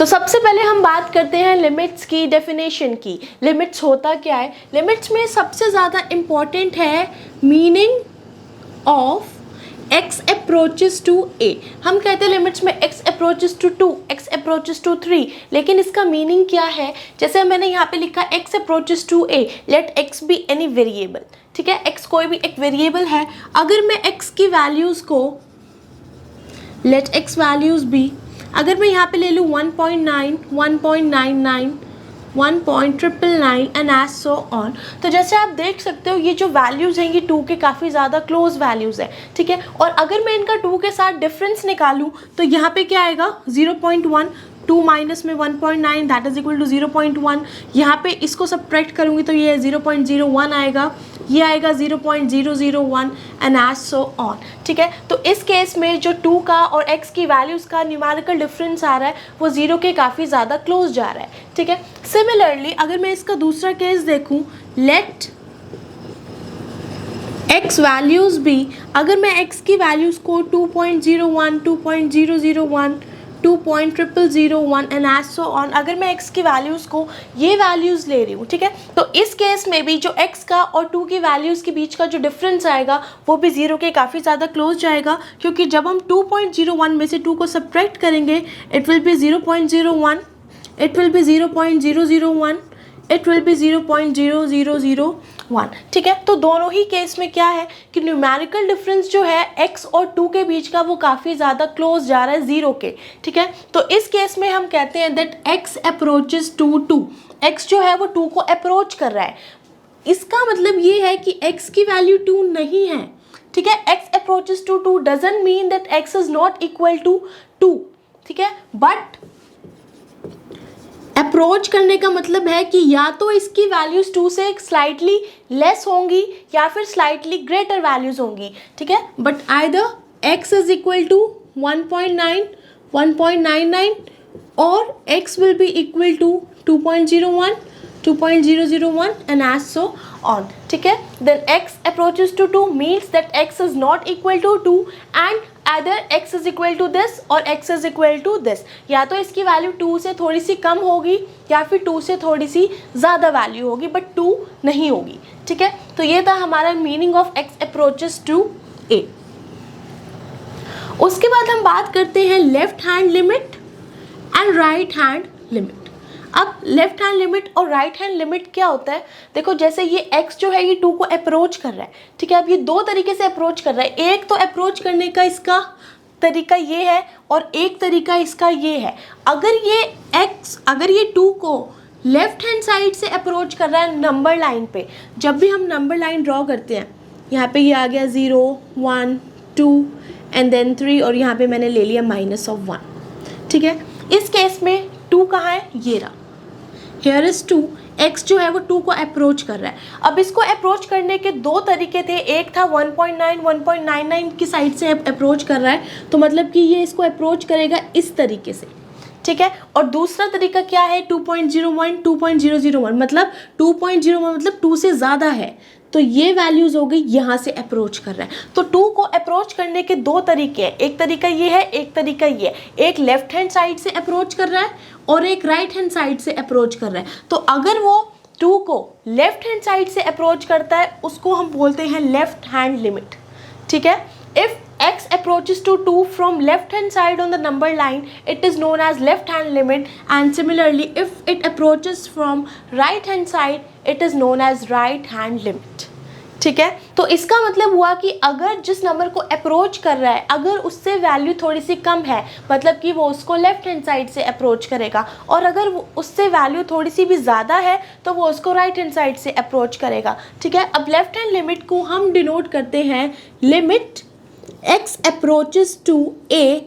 तो सबसे पहले हम बात करते हैं लिमिट्स की डेफिनेशन की। लिमिट्स होता क्या है? लिमिट्स में सबसे ज़्यादा इम्पॉर्टेंट है meaning of x approaches to a। हम कहते हैं लिमिट्स में x approaches to 2, x approaches to 3, लेकिन इसका मीनिंग क्या है? जैसे मैंने यहाँ पे लिखा x approaches to a, let x be any variable. ठीक है, x कोई भी एक वेरिएबल है। अगर मैं x की वैल्यूज़ को लेट x वैल्यूज़ बी, अगर मैं यहाँ पे ले लूँ 1.9, 1.99, 1.999 एंड एज सो ऑन, तो जैसे आप देख सकते हो ये जो वैल्यूज़ हैं ये 2 के काफ़ी ज़्यादा क्लोज वैल्यूज़ है। ठीक है, और अगर मैं इनका 2 के साथ डिफरेंस निकालूँ तो यहाँ पे क्या आएगा? 0.1, 2 माइनस में 1.9 दैट इज इक्वल टू 0.1। यहाँ पे इसको सब्ट्रैक्ट करूँगी तो ये 0.01 आएगा, ये आएगा 0.001 एंड एज सो ऑन। ठीक है, तो इस केस में जो 2 का और x की वैल्यूज़ का न्यूमेरिकल डिफरेंस आ रहा है वो 0 के काफ़ी ज़्यादा क्लोज जा रहा है। ठीक है, सिमिलरली अगर मैं इसका दूसरा केस देखूँ, लेट x वैल्यूज़ भी, अगर मैं x की वैल्यूज़ को 2.01, 2.001, 2.001 एंड एज सो ऑन, अगर मैं x की वैल्यूज़ को ये वैल्यूज़ ले रही हूँ, ठीक है, तो इस केस में भी जो x का और 2 की वैल्यूज़ के बीच का जो डिफरेंस आएगा वो भी 0 के काफ़ी ज़्यादा क्लोज जाएगा, क्योंकि जब हम 2.01 में से 2 को सब्ट्रैक्ट करेंगे it will be 0.01, it will be 0.001, it will be 0.0001। ठीक है, तो दोनों ही केस में क्या है कि न्यूमेरिकल डिफरेंस जो है x और 2 के बीच का वो काफ़ी ज़्यादा क्लोज जा रहा है 0 के। ठीक है, तो इस केस में हम कहते हैं that x approaches to 2, x जो है वो 2 को अप्रोच कर रहा है। इसका मतलब ये है कि x की वैल्यू 2 नहीं है। ठीक है, x approaches to 2 doesn't mean that x is not equal to 2। ठीक है, बट अप्रोच करने का मतलब है कि या तो इसकी वैल्यूज़ 2 से स्लाइटली लेस होंगी या फिर स्लाइटली ग्रेटर वैल्यूज़ होंगी। ठीक है, but either x is equal to 1.9, 1.99 और x will be equal to 2.01, 2.001 and as so on. ठीक है, then x approaches to 2 means that x is not equal to 2 and either x is equal to this और x is equal to this। या तो इसकी value 2 से थोड़ी सी कम होगी या फिर 2 से थोड़ी सी ज़्यादा वैल्यू होगी, बट 2 नहीं होगी। ठीक है, तो ये था हमारा meaning of x approaches to a। उसके बाद हम बात करते हैं left hand limit and right hand limit. अब लेफ्ट हैंड लिमिट और राइट हैंड लिमिट क्या होता है? देखो, जैसे ये x जो है ये 2 को अप्रोच कर रहा है। ठीक है, अब ये 2 तरीके से अप्रोच कर रहा है। एक तो अप्रोच करने का इसका तरीका ये है और एक तरीका इसका ये है। अगर ये 2 को लेफ्ट हैंड साइड से अप्रोच कर रहा है नंबर लाइन पे, जब भी हम नंबर लाइन ड्रॉ करते हैं, यहाँ पे ये आ गया 0, 1, 2 एंड देन 3 और यहाँ पे मैंने ले लिया -1। ठीक है, इस केस में 2 कहाँ है? ये रहा, हेयर इज 2। x जो है वो 2 को अप्रोच कर रहा है। अब इसको अप्रोच करने के 2 तरीके थे। एक था 1.9, 1.99 की साइड से अप्रोच कर रहा है, तो मतलब कि ये इसको अप्रोच करेगा इस तरीके से। ठीक है, और दूसरा तरीका क्या है? 2.01, 2.001, मतलब 2.01 मतलब 2 से ज़्यादा है, तो ये वैल्यूज़ हो गई यहाँ से अप्रोच कर रहा है। तो 2 को अप्रोच करने के 2 तरीके हैं, एक तरीका ये है, एक तरीका ये है। एक लेफ्ट हैंड साइड से अप्रोच कर रहा है और एक राइट हैंड साइड से अप्रोच कर रहा है। तो अगर वो 2 को लेफ्ट हैंड साइड से अप्रोच करता है उसको हम बोलते हैं लेफ्ट हैंड लिमिट। ठीक है, if x approaches to 2 from left hand side on the number line, it is known as left hand limit, and similarly if it approaches from right hand side, it is known as right hand limit। ठीक है, तो इसका मतलब हुआ कि अगर जिस number को अप्रोच कर रहा है अगर उससे वैल्यू थोड़ी सी कम है, मतलब कि वो उसको लेफ्ट हैंड साइड से अप्रोच करेगा, और अगर उससे वैल्यू थोड़ी सी भी ज़्यादा है तो वो उसको राइट हैंड साइड से अप्रोच करेगा। ठीक है, अब लेफ्ट हैंड लिमिट को हम डिनोट करते हैं limit x approaches to a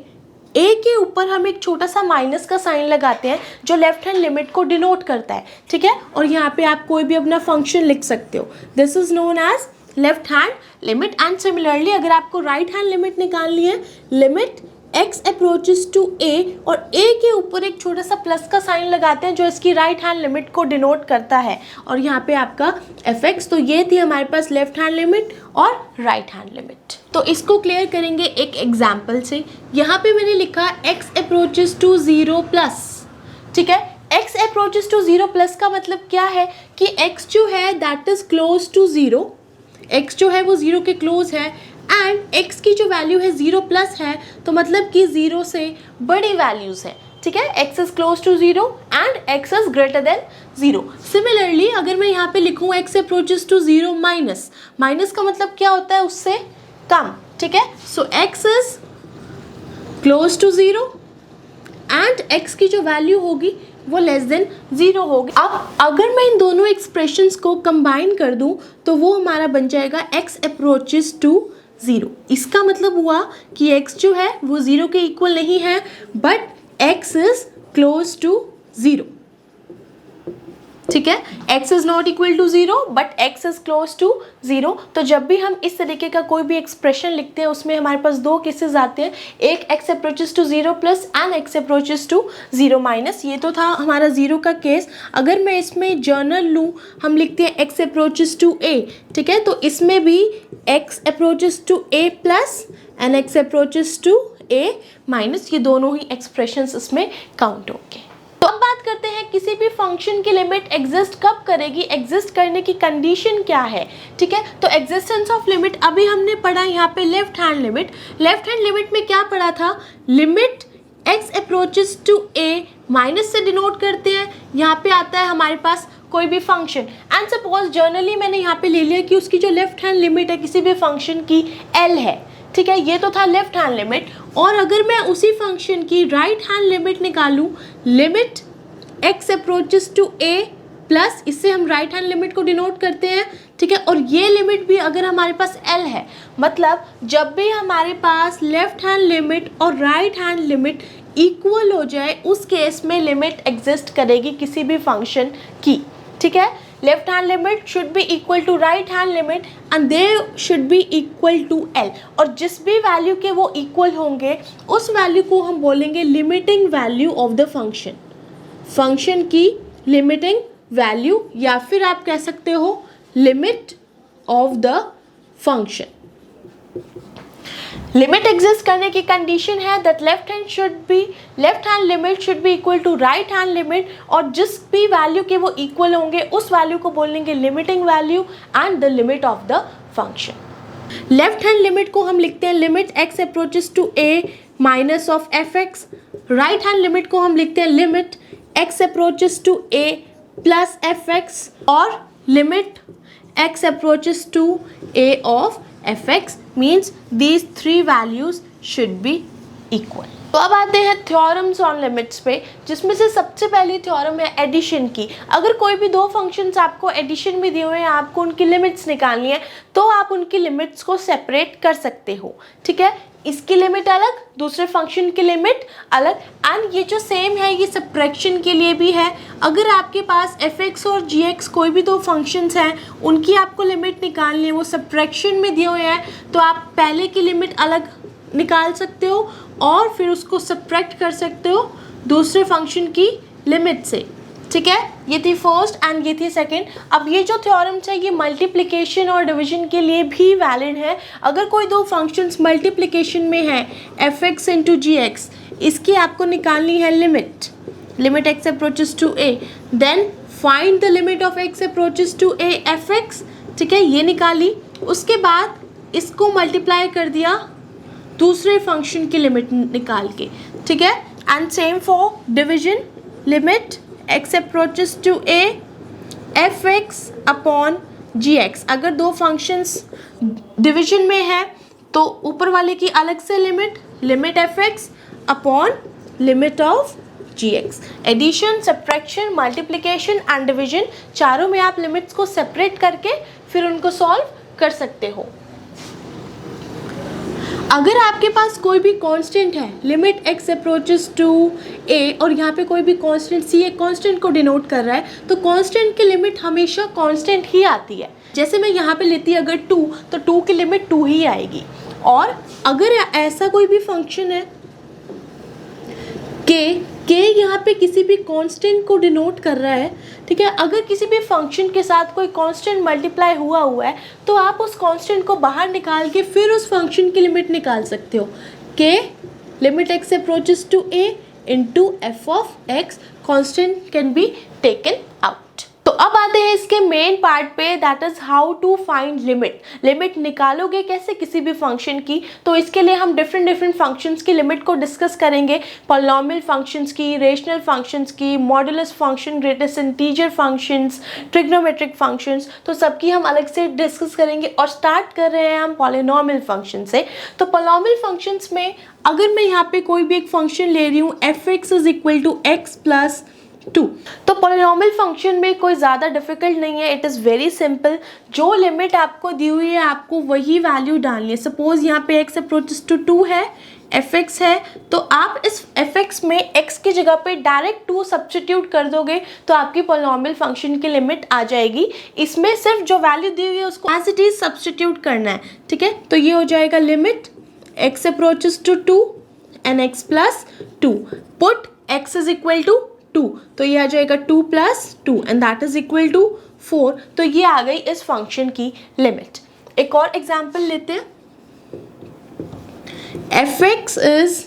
के ऊपर हम एक छोटा सा माइनस का साइन लगाते हैं जो लेफ्ट हैंड लिमिट को डिनोट करता है। ठीक है, और यहाँ पे आप कोई भी अपना फंक्शन लिख सकते हो, this is known as left hand limit. And similarly अगर आपको राइट हैंड लिमिट निकालनी है, limit x approaches to a और a के ऊपर एक छोटा सा प्लस का साइन लगाते हैं जो इसकी राइट हैंड लिमिट को डिनोट करता है, और यहाँ पे आपका fx। तो ये थी हमारे पास लेफ्ट हैंड लिमिट और राइट हैंड लिमिट। तो इसको क्लियर करेंगे एक एग्जाम्पल से। यहाँ पे मैंने लिखा x अप्रोचेस टू 0 प्लस, ठीक है। x अप्रोचेस टू 0 प्लस का मतलब क्या है कि x जो है that is close to 0, x जो है वो 0 के क्लोज है एंड x की जो वैल्यू है 0 प्लस है, तो मतलब कि 0 से बड़ी वैल्यूज है, ठीक है। x is close to 0 and x is greater than 0। Similarly अगर मैं यहाँ पे लिखूँ x approaches to 0 minus, minus का मतलब क्या होता है उससे कम, ठीक है। So x is close to 0 and x की जो वैल्यू होगी वो लेस देन 0 होगी। अब अगर मैं इन दोनों एक्सप्रेशंस को कंबाइन कर दूं तो वो हमारा बन जाएगा x अप्रोचेस टू 0। इसका मतलब हुआ कि x जो है वो 0 के इक्वल नहीं है but x is close to 0, ठीक है। x is not equal to 0 but x is close to 0। तो जब भी हम इस तरीके का कोई भी एक्सप्रेशन लिखते हैं उसमें हमारे पास दो केसेस आते हैं, एक x approaches to 0 plus and x approaches to 0 minus. ये तो था हमारा 0 का केस। अगर मैं इसमें जर्नल लूँ, हम लिखते हैं x अप्रोचेस टू a, ठीक है। तो इसमें भी x approaches to a plus and x approaches to a minus, ये दोनों ही एक्सप्रेशंस इसमें काउंट होंगे। तो अब बात करते हैं किसी भी फंक्शन की लिमिट एग्जिस्ट कब करेगी, एग्जिस्ट करने की कंडीशन क्या है, ठीक है। तो एग्जिस्टेंस ऑफ लिमिट अभी हमने पढ़ा यहाँ पे left hand limit. Left hand limit में क्या पढ़ा था, limit x approaches to a minus से डिनोट करते हैं। यहाँ पे आता है हमारे पास कोई भी फंक्शन एंड सपोज जर्नली मैंने यहाँ पे ले लिया कि उसकी जो लेफ्ट हैंड लिमिट है किसी भी फंक्शन की l है, ठीक है। ये तो था लेफ्ट हैंड लिमिट। और अगर मैं उसी फंक्शन की राइट हैंड लिमिट निकालूं, limit x approaches to a plus, इससे हम राइट हैंड लिमिट को डिनोट करते हैं, ठीक है। और ये लिमिट भी अगर हमारे पास l है, मतलब जब भी हमारे पास लेफ्ट हैंड लिमिट और राइट हैंड लिमिट इक्वल हो जाए उस केस में लिमिट एग्जिस्ट करेगी किसी भी फंक्शन की, ठीक है। Left hand limit should be equal to right hand limit and they should be equal to l। और जिस भी वैल्यू के वो इक्वल होंगे उस वैल्यू को हम बोलेंगे limiting value of the function, function की लिमिटिंग वैल्यू, या फिर आप कह सकते हो limit of the function. Limit exist करने की कंडीशन है that left hand limit should be equal to right hand limit, और जिस भी वैल्यू के वो इक्वल होंगे उस वैल्यू को बोलेंगे limiting value and the limit of the function. Left hand limit को हम लिखते हैं limit x approaches to a minus of fx। Right hand limit को हम लिखते हैं limit x approaches to a plus fx और limit x approaches to a of fx means these three values should be equal। तो अब आते हैं theorems on limits पे, जिसमें से सबसे पहली थ्योरम है एडिशन की। अगर कोई भी दो फंक्शंस आपको एडिशन में दिए हुए हैं, आपको उनकी लिमिट्स निकालनी है, तो आप उनकी लिमिट्स को सेपरेट कर सकते हो, ठीक है। इसकी लिमिट अलग, दूसरे फंक्शन की लिमिट अलग, एंड ये जो सेम है ये सब्ट्रैक्शन के लिए भी है। अगर आपके पास fx और gx कोई भी दो फंक्शंस हैं, उनकी आपको लिमिट निकालनी है, वो सब्ट्रैक्शन में दिए हुए हैं, तो आप पहले की लिमिट अलग निकाल सकते हो और फिर उसको सब्ट्रैक्ट कर सकते हो दूसरे फंक्शन की लिमिट से, ठीक है। ये थी फर्स्ट एंड ये थी सेकंड। अब ये जो थ्योरम्स है ये मल्टीप्लिकेशन और डिवीजन के लिए भी वैलिड है। अगर कोई दो फंक्शंस मल्टीप्लिकेशन में है fx इंटू gx, इसकी आपको निकालनी है limit x approaches to a, then find the limit of x approaches to a fx, ठीक है, ये निकाली। उसके बाद इसको मल्टीप्लाई कर दिया दूसरे फंक्शन की लिमिट निकाल के, ठीक है। And same for division, limit x approaches to a fx upon gx। अगर दो फंक्शंस डिवीजन में है तो ऊपर वाले की अलग से limit fx upon limit of gx। Addition, subtraction, multiplication and division, चारों में आप लिमिट्स को सेपरेट करके फिर उनको सॉल्व कर सकते हो। अगर आपके पास कोई भी कांस्टेंट है, limit x approaches to a, और यहाँ पे कोई भी कांस्टेंट c एक कांस्टेंट को डिनोट कर रहा है, तो कांस्टेंट की लिमिट हमेशा कांस्टेंट ही आती है। जैसे मैं यहाँ पे लेती अगर 2, तो 2 की लिमिट 2 ही आएगी। और अगर ऐसा कोई भी फंक्शन है k यहाँ पे किसी भी कांस्टेंट को डिनोट कर रहा है, ठीक है, अगर किसी भी फंक्शन के साथ कोई कांस्टेंट मल्टीप्लाई हुआ है तो आप उस कांस्टेंट को बाहर निकाल के फिर उस फंक्शन की लिमिट निकाल सकते हो। k limit x approaches to a into f of x, constant can be taken out. तो अब आते हैं इसके मेन पार्ट पे, that is how to find limit. Limit निकालोगे कैसे किसी भी फंक्शन की, तो इसके लिए हम डिफरेंट फंक्शंस की लिमिट को डिस्कस करेंगे. पॉलिनोमियल फंक्शंस की, रेशनल फंक्शंस की, modulus function, greatest integer functions, trigonometric functions, तो सबकी हम अलग से डिस्कस करेंगे. और स्टार्ट कर रहे हैं हम पॉलिनोमियल फंक्शन से. तो पॉलिनोमियल फंक्शंस में अगर मैं यहाँ पे कोई भी एक फंक्शन ले रही हूँ f(x) is equal to x plus 2, तो पॉलिनोमियल फंक्शन में कोई ज़्यादा डिफिकल्ट नहीं है. It is very simple. जो लिमिट आपको दी हुई है आपको वही वैल्यू डालनी है. सपोज यहाँ पे x अप्रोचेस टू 2 है, fx है, तो आप इस fx में x की जगह पे डायरेक्ट 2 सब्स्टिट्यूट कर दोगे तो आपकी पॉलिनोमियल फंक्शन की लिमिट आ जाएगी. इसमें सिर्फ जो वैल्यू दी हुई है उसको एज इट इज सब्स्टिट्यूट करना है. ठीक है, तो ये हो जाएगा limit x approaches to 2 and x plus 2, put x is equal to 2, तो ये आ जाएगा 2 plus 2 and that is equal to 4. तो ये आ गई इस फंक्शन की लिमिट. एक और एग्जांपल लेते हैं. f(x) is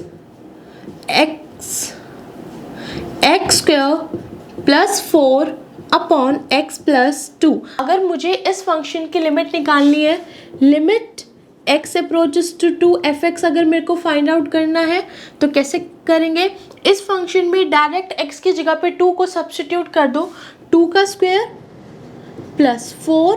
x square plus 4 upon x plus 2. अगर मुझे इस फंक्शन की लिमिट निकालनी है, limit x approaches to 2 f(x) अगर मेरे को फाइंड आउट करना है तो कैसे करेंगे. इस फंक्शन में डायरेक्ट x की जगह पे 2 को सब्स्टिट्यूट कर दो. 2 का square plus 4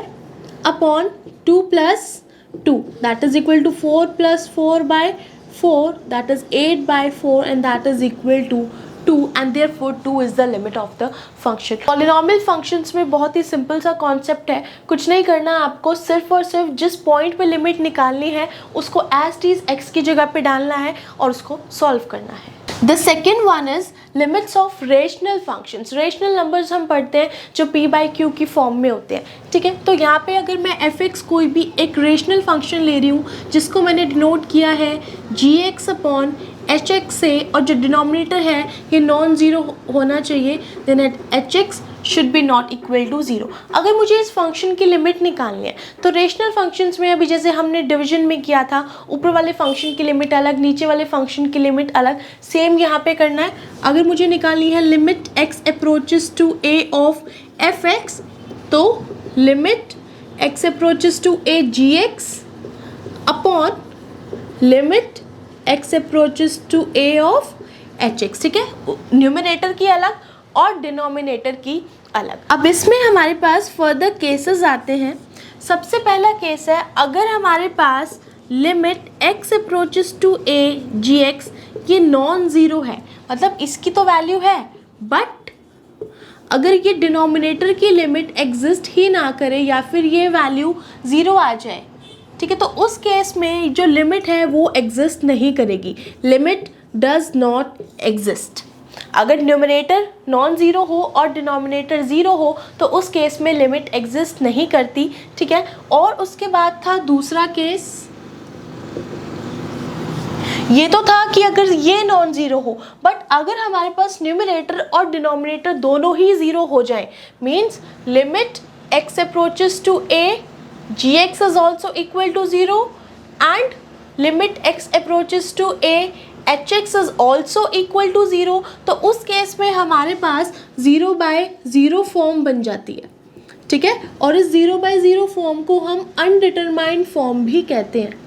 upon 2 plus 2, that is equal to 4 plus 4 by 4, that is 8 by 4 and that is equal to 2 and therefore 2 is the limit of the function. Polynomial functions में बहुत ही simple सा कॉन्सेप्ट है. कुछ नहीं करना आपको, सिर्फ और सिर्फ जिस पॉइंट पे लिमिट निकालनी है उसको एज इट इज x की जगह पे डालना है और उसको सॉल्व करना है. The second one is limits of rational functions. Rational numbers हम पढ़ते हैं जो p बाई क्यू की फॉर्म में होते हैं. ठीक है, तो यहाँ पे अगर मैं f(x) कोई भी एक रेशनल फंक्शन ले रही हूँ जिसको मैंने डिनोट किया है gx अपॉन hx से, और जो डिनोमिनेटर है ये नॉन ज़ीरो होना चाहिए, then hx should be not equal to 0. अगर मुझे इस फंक्शन की लिमिट निकालनी है तो रेशनल फंक्शंस में अभी जैसे हमने डिवीजन में किया था, ऊपर वाले फंक्शन की लिमिट अलग, नीचे वाले फंक्शन की लिमिट अलग, सेम यहाँ पे करना है. अगर मुझे निकालनी है limit x approaches to a of f(x), तो limit x approaches to a gx upon limit x approaches to a of hx. ठीक है, न्यूमरेटर की अलग और डिनोमिनेटर की अलग. अब इसमें हमारे पास फर्दर केसेस आते हैं. सबसे पहला केस है अगर हमारे पास limit x approaches to a gx ये नॉन ज़ीरो है, मतलब इसकी तो वैल्यू है, बट अगर ये डिनोमिनेटर की लिमिट एग्जिस्ट ही ना करे या फिर ये वैल्यू ज़ीरो आ जाए, ठीक है, तो उस केस में जो लिमिट है वो एग्जिस्ट नहीं करेगी. Limit does not exist. अगर न्यूमरेटर नॉन ज़ीरो हो और डिनोमिनेटर ज़ीरो हो तो उस केस में लिमिट एग्जिस्ट नहीं करती. ठीक है, और उसके बाद था दूसरा केस. ये तो था कि अगर ये नॉन ज़ीरो हो, बट अगर हमारे पास न्यूमरेटर और डिनोमिनेटर दोनों ही ज़ीरो हो जाए, means limit x approaches to a gx is also equal to 0 and limit x approaches to a hx is also equal to 0, तो उस केस में हमारे पास 0 बाय 0 फॉर्म बन जाती है. ठीक है, और इस 0 बाय 0 फॉर्म को हम अनडिटरमाइंड फॉर्म भी कहते हैं.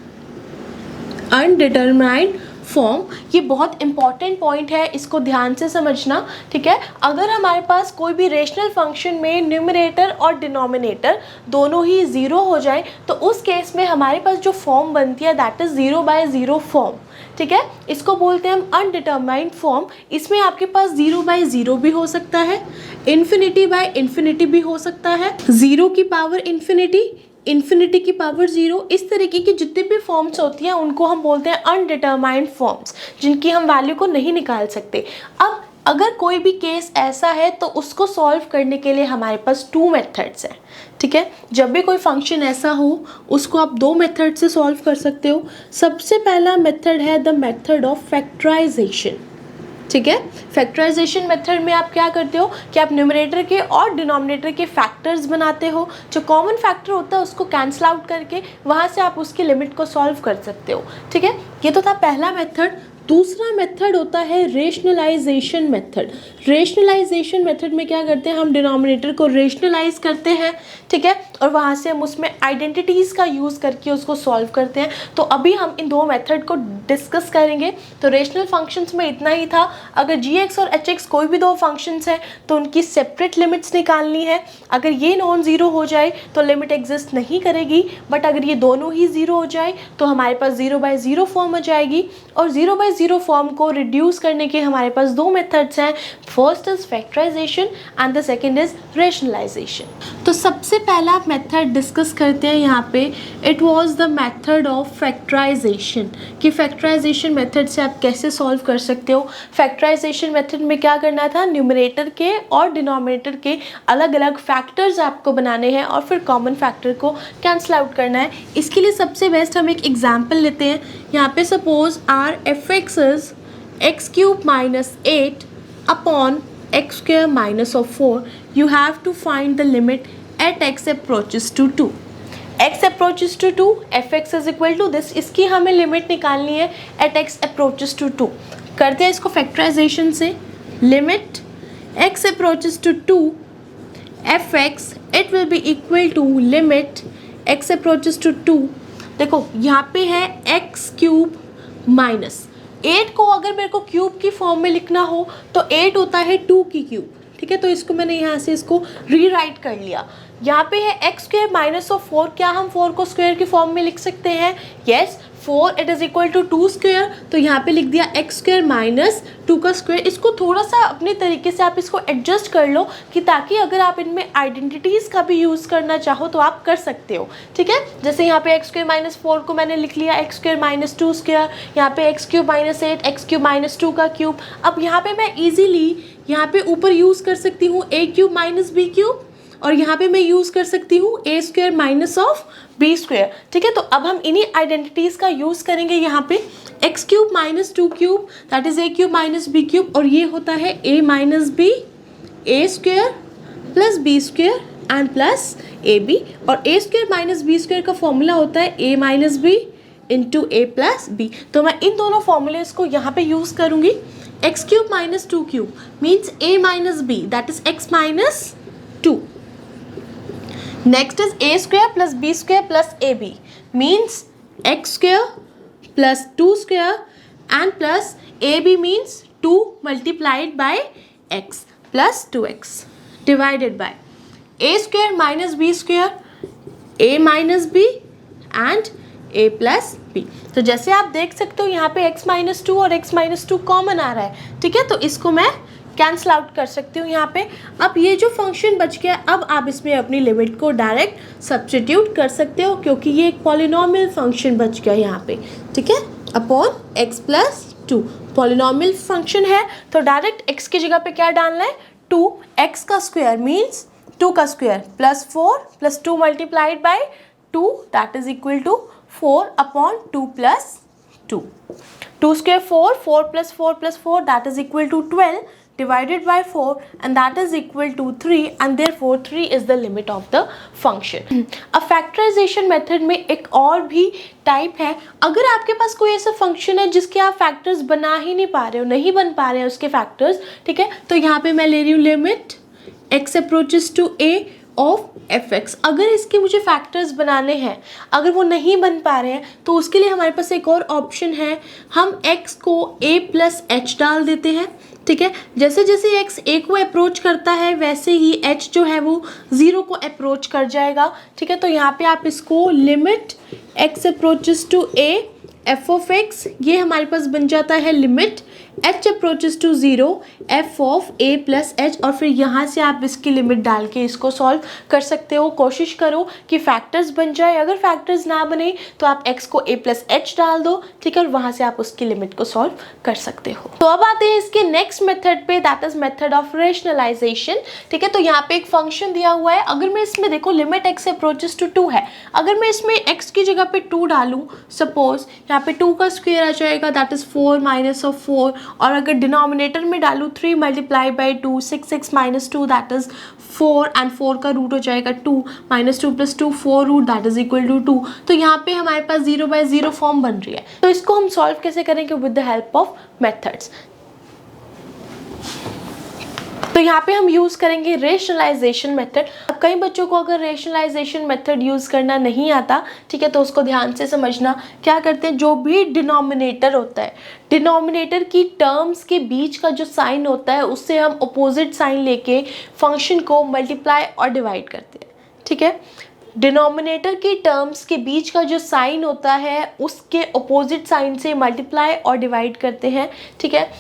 अनडिटरमाइंड फॉर्म, ये बहुत इंपॉर्टेंट पॉइंट है, इसको ध्यान से समझना. ठीक है, अगर हमारे पास कोई भी रेशनल फंक्शन में न्यूमरेटर और डिनोमिनेटर दोनों ही ज़ीरो हो जाए तो उस केस में हमारे पास जो फॉर्म बनती है दैट इज़ 0 बाय 0 फॉर्म. ठीक है, इसको बोलते हैं हम अनडिटरमाइंड फॉर्म. इसमें आपके पास 0 बाय 0 भी हो सकता है, इन्फिनिटी बाय इन्फिनिटी भी हो सकता है, 0 की पावर इन्फिनिटी, इन्फिनिटी की पावर 0, इस तरीके की जितनी भी फॉर्म्स होती हैं उनको हम बोलते हैं अनडिटरमाइंड फॉर्म्स, जिनकी हम वैल्यू को नहीं निकाल सकते. अब अगर कोई भी केस ऐसा है तो उसको सॉल्व करने के लिए हमारे पास 2 मेथड्स हैं. ठीक है, जब भी कोई फंक्शन ऐसा हो उसको आप 2 मेथड से सॉल्व कर सकते हो. सबसे पहला मेथड है द मेथड ऑफ फैक्टराइजेशन. ठीक है, फैक्टराइजेशन मेथड में आप क्या करते हो कि आप न्यूमरेटर के और डिनोमिनेटर के फैक्टर्स बनाते हो, जो कॉमन फैक्टर होता है उसको कैंसिल आउट करके वहाँ से आप उसकी लिमिट को सॉल्व कर सकते हो. ठीक है, ये तो था पहला मेथड. दूसरा मेथड होता है रेशनलाइजेशन मेथड। रेशनलाइजेशन मेथड में क्या करते हैं, हम डिनोमिनेटर को रेशनलाइज करते हैं, ठीक है, और वहाँ से हम उसमें आइडेंटिटीज़ का यूज़ करके उसको सॉल्व करते हैं। तो अभी हम इन दो मेथड को डिस्कस करेंगे। तो रेशनल फंक्शंस में इतना ही था। अगर g(x) और h(x) कोई भी दो फंक्शंस हैं तो उनकी सेपरेट लिमिट्स निकालनी है। अगर ये नॉन ज़ीरो हो जाए तो लिमिट एग्जिस्ट नहीं करेगी, बट अगर ये दोनों ही ज़ीरो हो जाए तो हमारे पास 0/0 फॉर्म हो जाएगी। और 0/0 फॉर्म को रिड्यूस करने के हमारे पास दो मेथड्स हैं, first is factorisation and the second is rationalisation. तो सबसे पहला मेथड डिस्कस करते हैं यहाँ पे, it was the method of factorisation, कि फैक्टराइजेशन मेथड से आप कैसे सॉल्व कर सकते हो। फैक्टराइजेशन मेथड में क्या करना था, न्यूमरेटर के और डिनोमिनेटर के अलग अलग फैक्टर्स आपको बनाने हैं और फिर कॉमन फैक्टर को कैंसिल आउट करना है। इसके लिए सबसे बेस्ट हम एक एग्जाम्पल लेते हैं। यहाँ पे suppose are f(x) is x³ - 8 upon x² - 4. You have to find the limit at x approaches to 2. x approaches to 2, f(x) is equal to this. इसकी हमें लिमिट निकालनी है at x approaches to 2। करते हैं इसको फैक्टराइजेशन से। Limit x approaches to 2 f(x) it will be equal to limit x approaches to 2। देखो यहाँ पे है x³ माइनस 8 को अगर मेरे को क्यूब की फॉर्म में लिखना हो तो 8 होता है 2 की क्यूब, ठीक है। तो इसको मैंने यहाँ से इसको रीराइट कर लिया। यहाँ पे है x² - 4, क्या हम 4 को स्क्वायर की फॉर्म में लिख सकते हैं? Yes, 4 it is equal to 2 square. तो यहाँ पे लिख दिया x² - 2 का स्क्वायर। इसको थोड़ा सा अपने तरीके से आप इसको एडजस्ट कर लो कि ताकि अगर आप इनमें आइडेंटिटीज़ का भी यूज़ करना चाहो तो आप कर सकते हो, ठीक है। जैसे यहाँ पे x² - 4 को मैंने लिख लिया x² - 2 स्क्वायर, यहाँ पे x³ - 8 x³ - 2 का क्यूब। अब यहाँ पे मैं ईजिली यहाँ पे ऊपर यूज़ कर सकती हूँ a³ - b³ और यहाँ पे मैं यूज़ कर सकती हूँ a² - b², ठीक है। तो अब हम इन्हीं आइडेंटिटीज़ का यूज़ करेंगे यहाँ पे। x³ - 2³ that is a³ - b³ और ये होता है a - b a² + b² and plus ab। और a² - b² का फॉर्मूला होता है a - b into a + b। तो मैं इन दोनों फॉर्मूलेस को यहाँ पे यूज़ करूँगी। x³ - 2³ means a - b that is x - 2। Next is a² + b² + ab means x² + 2 square and plus ab means 2 multiplied by x plus 2x divided by a² - b² a - b and a plus b। तो जैसे आप देख सकते हो यहाँ पे x - 2 और x - 2 common आ रहा है, ठीक है। तो इसको मैं कैंसिल आउट कर सकती हूँ यहाँ पे। अब ये जो फंक्शन बच गया, अब आप इसमें अपनी लिमिट को डायरेक्ट सब्स्टिट्यूट कर सकते हो क्योंकि ये एक पॉलिनोमियल फंक्शन बच गया यहाँ पे, ठीक है, अपॉन x + 2। पॉलिनोमियल फंक्शन है तो डायरेक्ट x की जगह पे क्या डालना है, 2x का स्क्वायर मीन्स 2 का square plus 4 + 2 multiplied by 2 that is equal to 4 upon 2 + 2। 2 square 4, 4 + 4 + 4 that is equal to 12 divided by 4 and that is equal to 3 and therefore 3 is the limit of the function। अब factorisation method में एक और भी type है। अगर आपके पास कोई ऐसा फंक्शन है जिसके आप फैक्टर्स बना ही नहीं पा रहे हो, नहीं बन पा रहे हैं उसके फैक्टर्स, ठीक है, तो यहाँ पे मैं ले रही हूँ limit x approaches to a of f(x). अगर इसके मुझे फैक्टर्स बनाने हैं, अगर वो नहीं बन पा रहे हैं तो उसके लिए हमारे पास एक और ऑप्शन है, हम x को a + h डाल देते हैं, ठीक है। जैसे जैसे x a को अप्रोच करता है वैसे ही h जो है वो 0 को अप्रोच कर जाएगा, ठीक है। तो यहाँ पे आप इसको limit x approaches to a f(x) ये हमारे पास बन जाता है limit h approaches to 0 f of a plus h और फिर यहाँ से आप इसकी लिमिट डाल के इसको सॉल्व कर सकते हो। कोशिश करो कि फैक्टर्स बन जाए, अगर फैक्टर्स ना बने तो आप x को a plus h डाल दो, ठीक है, और वहाँ से आप उसकी लिमिट को सॉल्व कर सकते हो। तो अब आते हैं इसके नेक्स्ट मेथड पे, that is method of rationalisation, ठीक है। तो यहाँ पे एक फंक्शन दिया हुआ है, अगर मैं इसमें देखो लिमिट x approaches to 2 है, अगर मैं इसमें x की जगह पे 2 डालूँ, सपोज यहाँ पे 2 का स्क्वायर आ जाएगा दैट इज 4 - 4 और अगर डिनोमिनेटर में डालूँ 3 multiply by 2, 6 minus 2 that is 4 and 4 का रूट हो जाएगा 2 minus 2 plus 2 4 root that is equal to 2। तो यहाँ पे हमारे पास 0/0 फॉर्म बन रही है। तो इसको हम सॉल्व कैसे करेंगे? With the help of methods. तो यहाँ पे हम यूज़ करेंगे रेशनलाइजेशन मेथड। अब कई बच्चों को अगर रेशनलाइजेशन मेथड यूज़ करना नहीं आता, ठीक है, तो उसको ध्यान से समझना। क्या करते हैं, जो भी डिनोमिनेटर होता है, डिनोमिनेटर की टर्म्स के बीच का जो साइन होता है उससे हम अपोजिट साइन लेके फंक्शन को मल्टीप्लाई और डिवाइड करते हैं। ठीक है, डिनोमिनेटर की टर्म्स के बीच का जो साइन होता है उसके अपोजिट साइन से मल्टीप्लाई और डिवाइड करते हैं। ठीक है,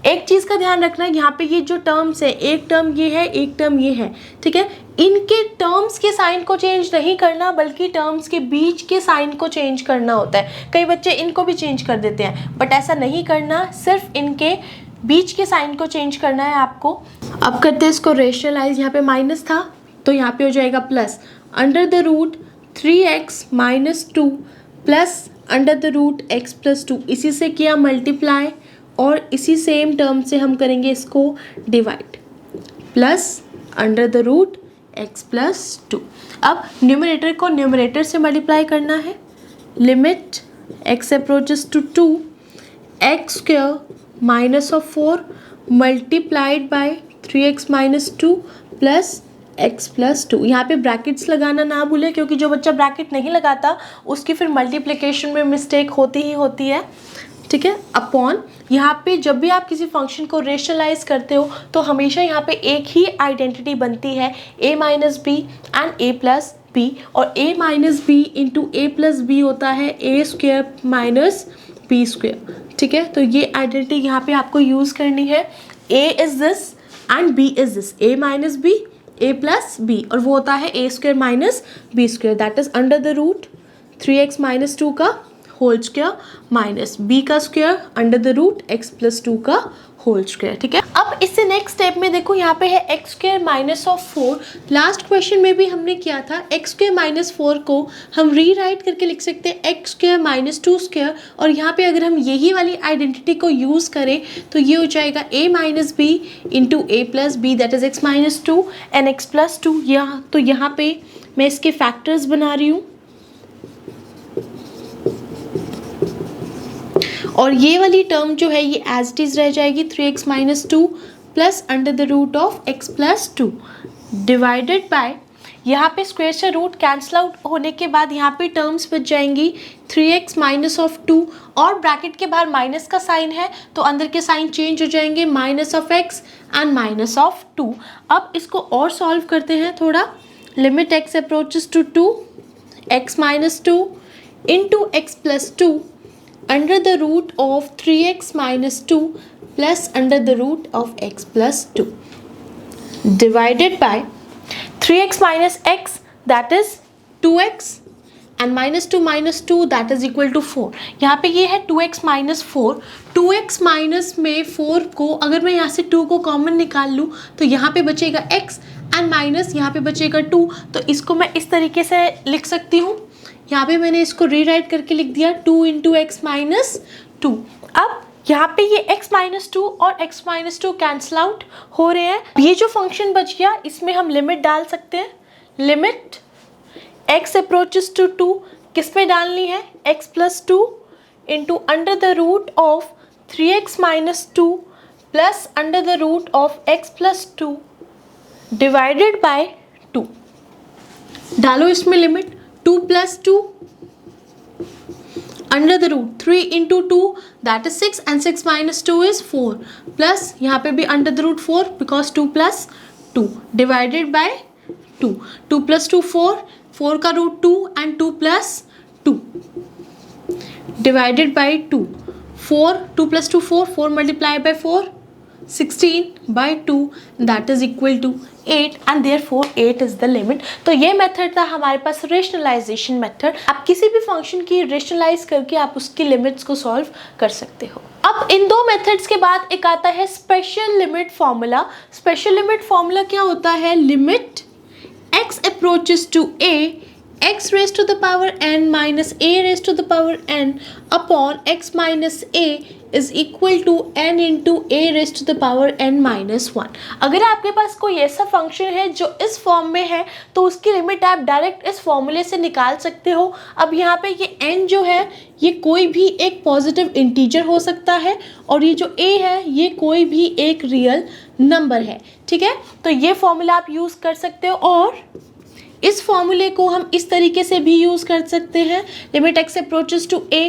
एक चीज़ का ध्यान रखना, यहाँ पे ये जो टर्म्स है, एक टर्म ये है, एक टर्म ये है, ठीक है, इनके टर्म्स के साइन को चेंज नहीं करना बल्कि टर्म्स के बीच के साइन को चेंज करना होता है। कई बच्चे इनको भी चेंज कर देते हैं, बट ऐसा नहीं करना, सिर्फ इनके बीच के साइन को चेंज करना है आपको। अब करते हैं इसको रेशनलाइज। यहाँ पे माइनस था तो यहाँ पे हो जाएगा plus, under the root 3x minus 2 plus under the root x plus 2, इसी से किया मल्टीप्लाई और इसी सेम टर्म से हम करेंगे इसको divide, plus under the root x plus 2। अब न्यूमरेटर को न्यूमरेटर से मल्टीप्लाई करना है। Limit x approaches to 2 x square minus of 4 multiplied by 3x minus 2 plus x plus 2। यहाँ पे ब्रैकेट्स लगाना ना भूलें, क्योंकि जो बच्चा ब्रैकेट नहीं लगाता उसकी फिर मल्टीप्लिकेशन में मिस्टेक होती ही होती है। ठीक है, अपॉन, यहाँ पे जब भी आप किसी फंक्शन को रेशनलाइज करते हो तो हमेशा यहाँ पे एक ही आइडेंटिटी बनती है, a minus b and a plus b, और a minus b into a plus b होता है a square minus b square. ठीक है, तो ये आइडेंटिटी यहाँ पे आपको यूज़ करनी है। a is this and b is this, a minus b a plus b, और वो होता है a square minus b square, that is under the root 3x minus 2 का होल स्क्वायर माइनस b का square under the root x plus 2 का whole square. ठीक है, अब इससे नेक्स्ट स्टेप में देखो, यहाँ पे है x square minus of 4। Last question में भी हमने किया था, x स्क्वायर माइनस 4 को हम रीराइट करके लिख सकते हैं x स्क्वायर माइनस 2 स्क्वायर, और यहाँ पे अगर हम यही वाली आइडेंटिटी को यूज़ करें तो ये हो जाएगा a minus b into a plus b, that is x minus 2 and x plus 2। यहाँ तो यहाँ पे मैं इसके फैक्टर्स बना रही हूँ, और ये वाली टर्म जो है ये एज इट इज रह जाएगी 3x minus 2 plus under the root of x plus 2 divided by, यहाँ पे स्क्वायर से रूट कैंसिल आउट होने के बाद यहाँ पे टर्म्स बच जाएंगी 3x माइनस ऑफ 2, और ब्रैकेट के बाहर माइनस का साइन है तो अंदर के साइन चेंज हो जाएंगे, minus of x and minus of 2। अब इसको और सॉल्व करते हैं थोड़ा। Limit x approaches to 2 x minus 2 into x plus 2 under the root of 3x minus 2 plus under the root of x plus 2 divided by 3x minus x that is 2x and minus 2 that is equal to 4। यहाँ पे ये है 2x minus 4, 2x minus में 4 को अगर मैं यहाँ से 2 को कॉमन निकाल लूँ तो यहाँ पे बचेगा x एंड माइनस यहाँ पे बचेगा 2, तो इसको मैं इस तरीके से लिख सकती हूँ। यहाँ पे मैंने इसको रीराइट करके लिख दिया 2 इंटू एक्स माइनस 2। अब यहाँ पे ये x माइनस 2 और x माइनस 2 कैंसिल आउट हो रहे हैं। ये जो फंक्शन बच गया इसमें हम लिमिट डाल सकते हैं। लिमिट x अप्रोचेस टू 2 किस में डालनी है, x plus 2 into under the root of 3x minus 2 plus under the root of x plus 2 divided by 2। डालो इसमें limit 2 plus 2 under the root 3 into 2 that is 6 and 6 minus 2 is 4 plus यहाँ पे भी under the root 4 because 2 plus 2 divided by 2, 2 plus 2 4, 4 का root 2 and 2 plus 2 divided by 2, 4, 2 plus 2 4, 4 multiplied by 4 16 by 2 that is equal to 8 and therefore 8 is the limit। तो ये method था हमारे पास rationalisation method. आप किसी भी फंक्शन की रेशनलाइज करके आप उसकी लिमिट्स को सॉल्व कर सकते हो। अब इन दो मेथड्स के बाद एक आता है special limit formula. Special limit formula क्या होता है, limit x approaches to a x raised to the power n minus a raised to the power n upon x minus a is equal to n into a raise to the power n minus one. अगर आपके पास कोई ऐसा function है जो इस form में है तो उसकी लिमिट आप डायरेक्ट इस फॉर्मूले से निकाल सकते हो। अब यहाँ पे ये n जो है ये कोई भी एक पॉजिटिव इंटीजर हो सकता है और ये जो a है ये कोई भी एक रियल नंबर है, ठीक है। तो ये फॉर्मूला आप यूज़ कर सकते हो और इस फॉर्मूले को हम इस तरीके से भी यूज़ कर सकते हैं, limit x approaches to a,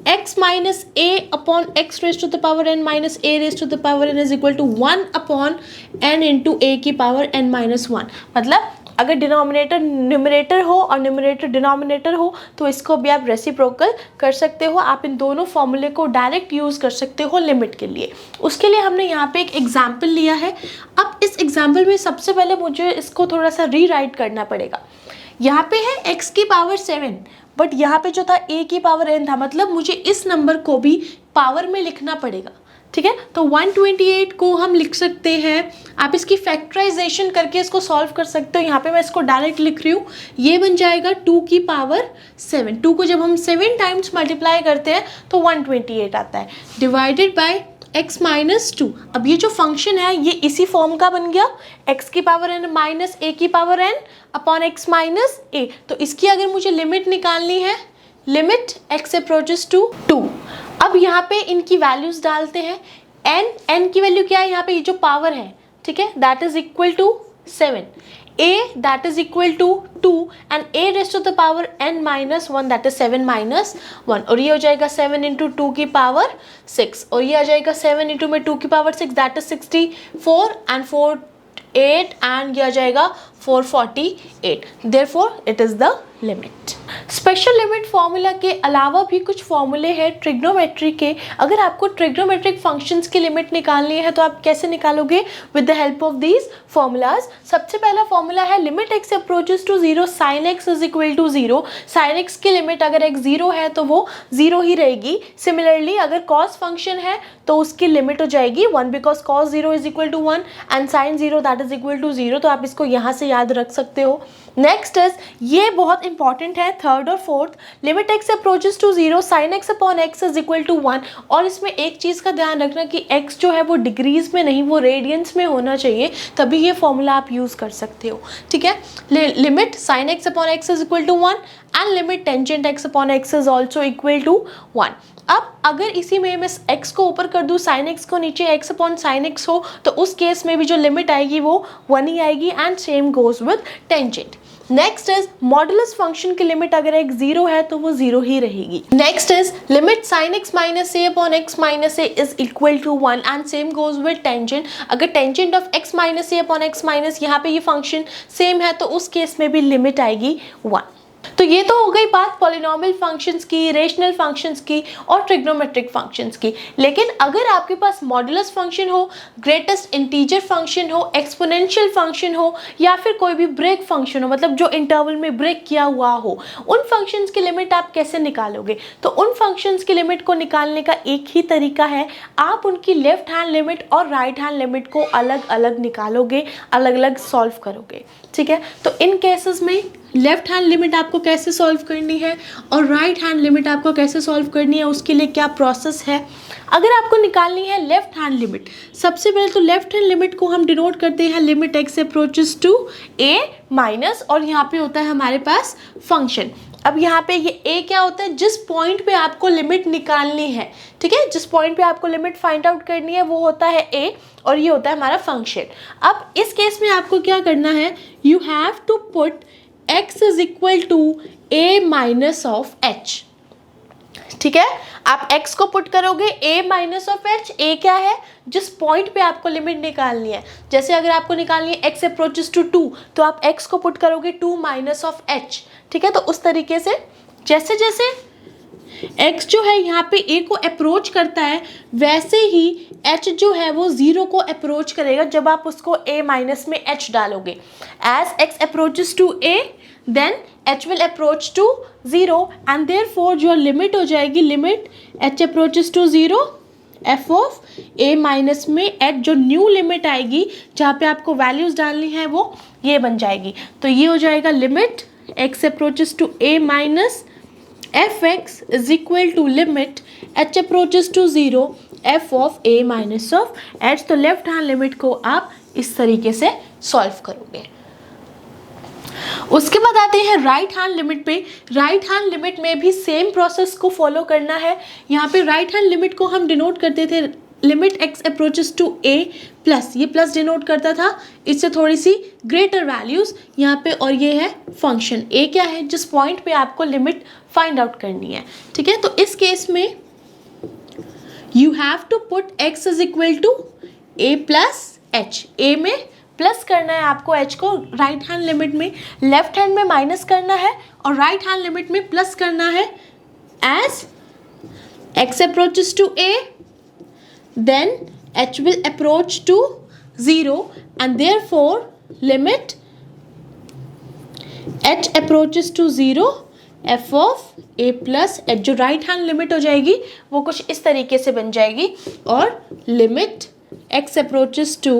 x minus a upon x raise to the power n minus a raise to the power n is equal to 1 upon n into a की पावर n माइनस वन। मतलब अगर denominator numerator हो और numerator denominator हो तो इसको भी आप रेसिप्रोकल कर सकते हो। आप इन दोनों फॉर्मूले को डायरेक्ट यूज़ कर सकते हो लिमिट के लिए। उसके लिए हमने यहाँ पे एक एग्जाम्पल लिया है। अब इस एग्जाम्पल में सबसे पहले मुझे इसको थोड़ा सा रीराइट करना पड़ेगा। यहाँ पे है x की पावर 7 बट यहाँ पे जो था a की पावर n था, मतलब मुझे इस नंबर को भी पावर में लिखना पड़ेगा, ठीक है। तो 128 को हम लिख सकते हैं, आप इसकी फैक्टराइजेशन करके इसको सॉल्व कर सकते हो। यहाँ पे मैं इसको डायरेक्ट लिख रही हूँ, ये बन जाएगा 2 की पावर 7। 2 को जब हम 7 टाइम्स मल्टीप्लाई करते हैं तो 128 आता है, डिवाइडेड बाय x माइनस 2। अब ये जो फंक्शन है ये इसी फॉर्म का बन गया, x की पावर n माइनस a की power n upon x minus a। तो इसकी अगर मुझे लिमिट निकालनी है, लिमिट x अप्रोचेस टू 2। अब यहाँ पे इनकी वैल्यूज डालते हैं। n की वैल्यू क्या है यहाँ पे, ये जो पावर है, ठीक है, that is equal to 7, a that is equal to 2 and a raise to the power n minus 1 that is 7 minus 1, और ये हो जाएगा 7 इंटू 2 की पावर 6, और ये आ जाएगा 7 इंटू में 2 की power 6 that is 64 and 4 8 and ये आ जाएगा 448। Therefore it is the limit. Special limit formula के अलावा भी कुछ फॉर्मूले हैं ट्रिग्नोमेट्री के। अगर आपको ट्रिग्नोमेट्रिक फंक्शंस की लिमिट निकालनी है तो आप कैसे निकालोगे, with the help of these formulas. सबसे पहला फॉर्मूला है limit x approaches to 0 sine x is equal to 0। Sine x की लिमिट अगर x 0 है तो वो 0 ही रहेगी। सिमिलरली अगर cos फंक्शन है तो उसकी लिमिट हो जाएगी 1 because cos 0 is equal to 1 and sine 0 that is equal to 0। तो आप इसको यहाँ से याद रख सकते हो। नेक्स्ट इज, ये बहुत इंपॉर्टेंट है, थर्ड और fourth, limit x approaches to 0 sine x upon x is equal to 1। और इसमें एक चीज़ का ध्यान रखना कि x जो है वो डिग्रीज में नहीं, वो रेडियंस में होना चाहिए, तभी ये फॉर्मूला आप यूज़ कर सकते हो, ठीक है। Limit sine x upon x is equal to 1 and limit tangent x upon x is also equal to 1। अब अगर इसी में मैं x को ऊपर कर दूँ, साइन x को नीचे x अपॉन साइन x हो, तो उस केस में भी जो लिमिट आएगी वो 1 ही आएगी and same goes with tangent. Next is modulus function की लिमिट अगर x 0 है तो वो 0 ही रहेगी। Next is limit sin x minus a upon x minus a is equal to 1 and same goes with tangent. अगर tangent of x minus a upon x minus, यहाँ पे ये फंक्शन सेम है तो उस केस में भी लिमिट आएगी 1। तो ये तो हो गई बात पॉलिनॉमियल फंक्शंस की, रेशनल फंक्शंस की और ट्रिग्नोमेट्रिक फंक्शंस की। लेकिन अगर आपके पास मॉडुलस फंक्शन हो, ग्रेटेस्ट इंटीजर फंक्शन हो, एक्सपोनेंशियल फंक्शन हो या फिर कोई भी ब्रेक फंक्शन हो, मतलब जो इंटरवल में ब्रेक किया हुआ हो, उन फंक्शंस की लिमिट आप कैसे निकालोगे? तो उन फंक्शंस की लिमिट को निकालने का एक ही तरीका है, आप उनकी लेफ्ट हैंड लिमिट और राइट हैंड लिमिट को अलग अलग निकालोगे, अलग अलग सॉल्व करोगे, ठीक है। तो इन केसेस में लेफ्ट हैंड लिमिट आपको कैसे सॉल्व करनी है और राइट हैंड लिमिट आपको कैसे सॉल्व करनी है, उसके लिए क्या प्रोसेस है। अगर आपको निकालनी है लेफ्ट हैंड लिमिट, सबसे पहले तो लेफ्ट हैंड लिमिट को हम डिनोट करते हैं limit x approaches to a minus, और यहाँ पे होता है हमारे पास फंक्शन। अब यहाँ पे ये a क्या होता है, जिस पॉइंट पे आपको लिमिट निकालनी है, ठीक है, जिस पॉइंट पे आपको लिमिट फाइंड आउट करनी है वो होता है a और ये होता है हमारा फंक्शन। अब इस केस में आपको क्या करना है, you have to put x is equal to a minus of h, ठीक है। आप x को पुट करोगे a minus of h, a क्या है, जिस पॉइंट पे आपको लिमिट निकालनी है। जैसे अगर आपको निकालनी है x अप्रोचेस टू 2 तो आप x को पुट करोगे 2 माइनस ऑफ h, ठीक है। तो उस तरीके से जैसे जैसे x जो है यहाँ पे a को अप्रोच करता है, वैसे ही h जो है वो 0 को अप्रोच करेगा जब आप उसको a माइनस में h डालोगे। As x approaches to a then h will approach to 0 and therefore your limit हो जाएगी limit h approaches to 0 f of a minus में h, जो न्यू लिमिट आएगी जहाँ पे आपको वैल्यूज डालनी है वो ये बन जाएगी। तो ये हो जाएगा limit x approaches to a minus fx is equal to limit h approaches to 0 F of A minus of H. तो लेफ्ट हैंड लिमिट को आप इस तरीके से सॉल्व करोगे। उसके बाद आते हैं राइट हैंड लिमिट पे। राइट हैंड लिमिट में भी सेम प्रोसेस को फॉलो करना है। यहाँ पे राइट हैंड लिमिट को हम डिनोट करते थे limit x approaches to a plus, ये प्लस डिनोट करता था, इससे थोड़ी सी ग्रेटर वैल्यूज यहाँ पे, और ये है फंक्शन ए क्या है जिस पॉइंट पे आपको लिमिट फाइंड आउट करनी है। ठीक है, तो इस केस में you have to put x is equal to a plus h. A में प्लस करना है आपको एच को राइट हैंड लिमिट में, लेफ्ट हैंड में माइनस करना है और राइट हैंड लिमिट में प्लस करना है। As x approaches to a then h will approach to 0 and therefore limit h approaches to 0 f of a plus h, जो right hand limit हो जाएगी वो कुछ इस तरीके से बन जाएगी, और limit x approaches to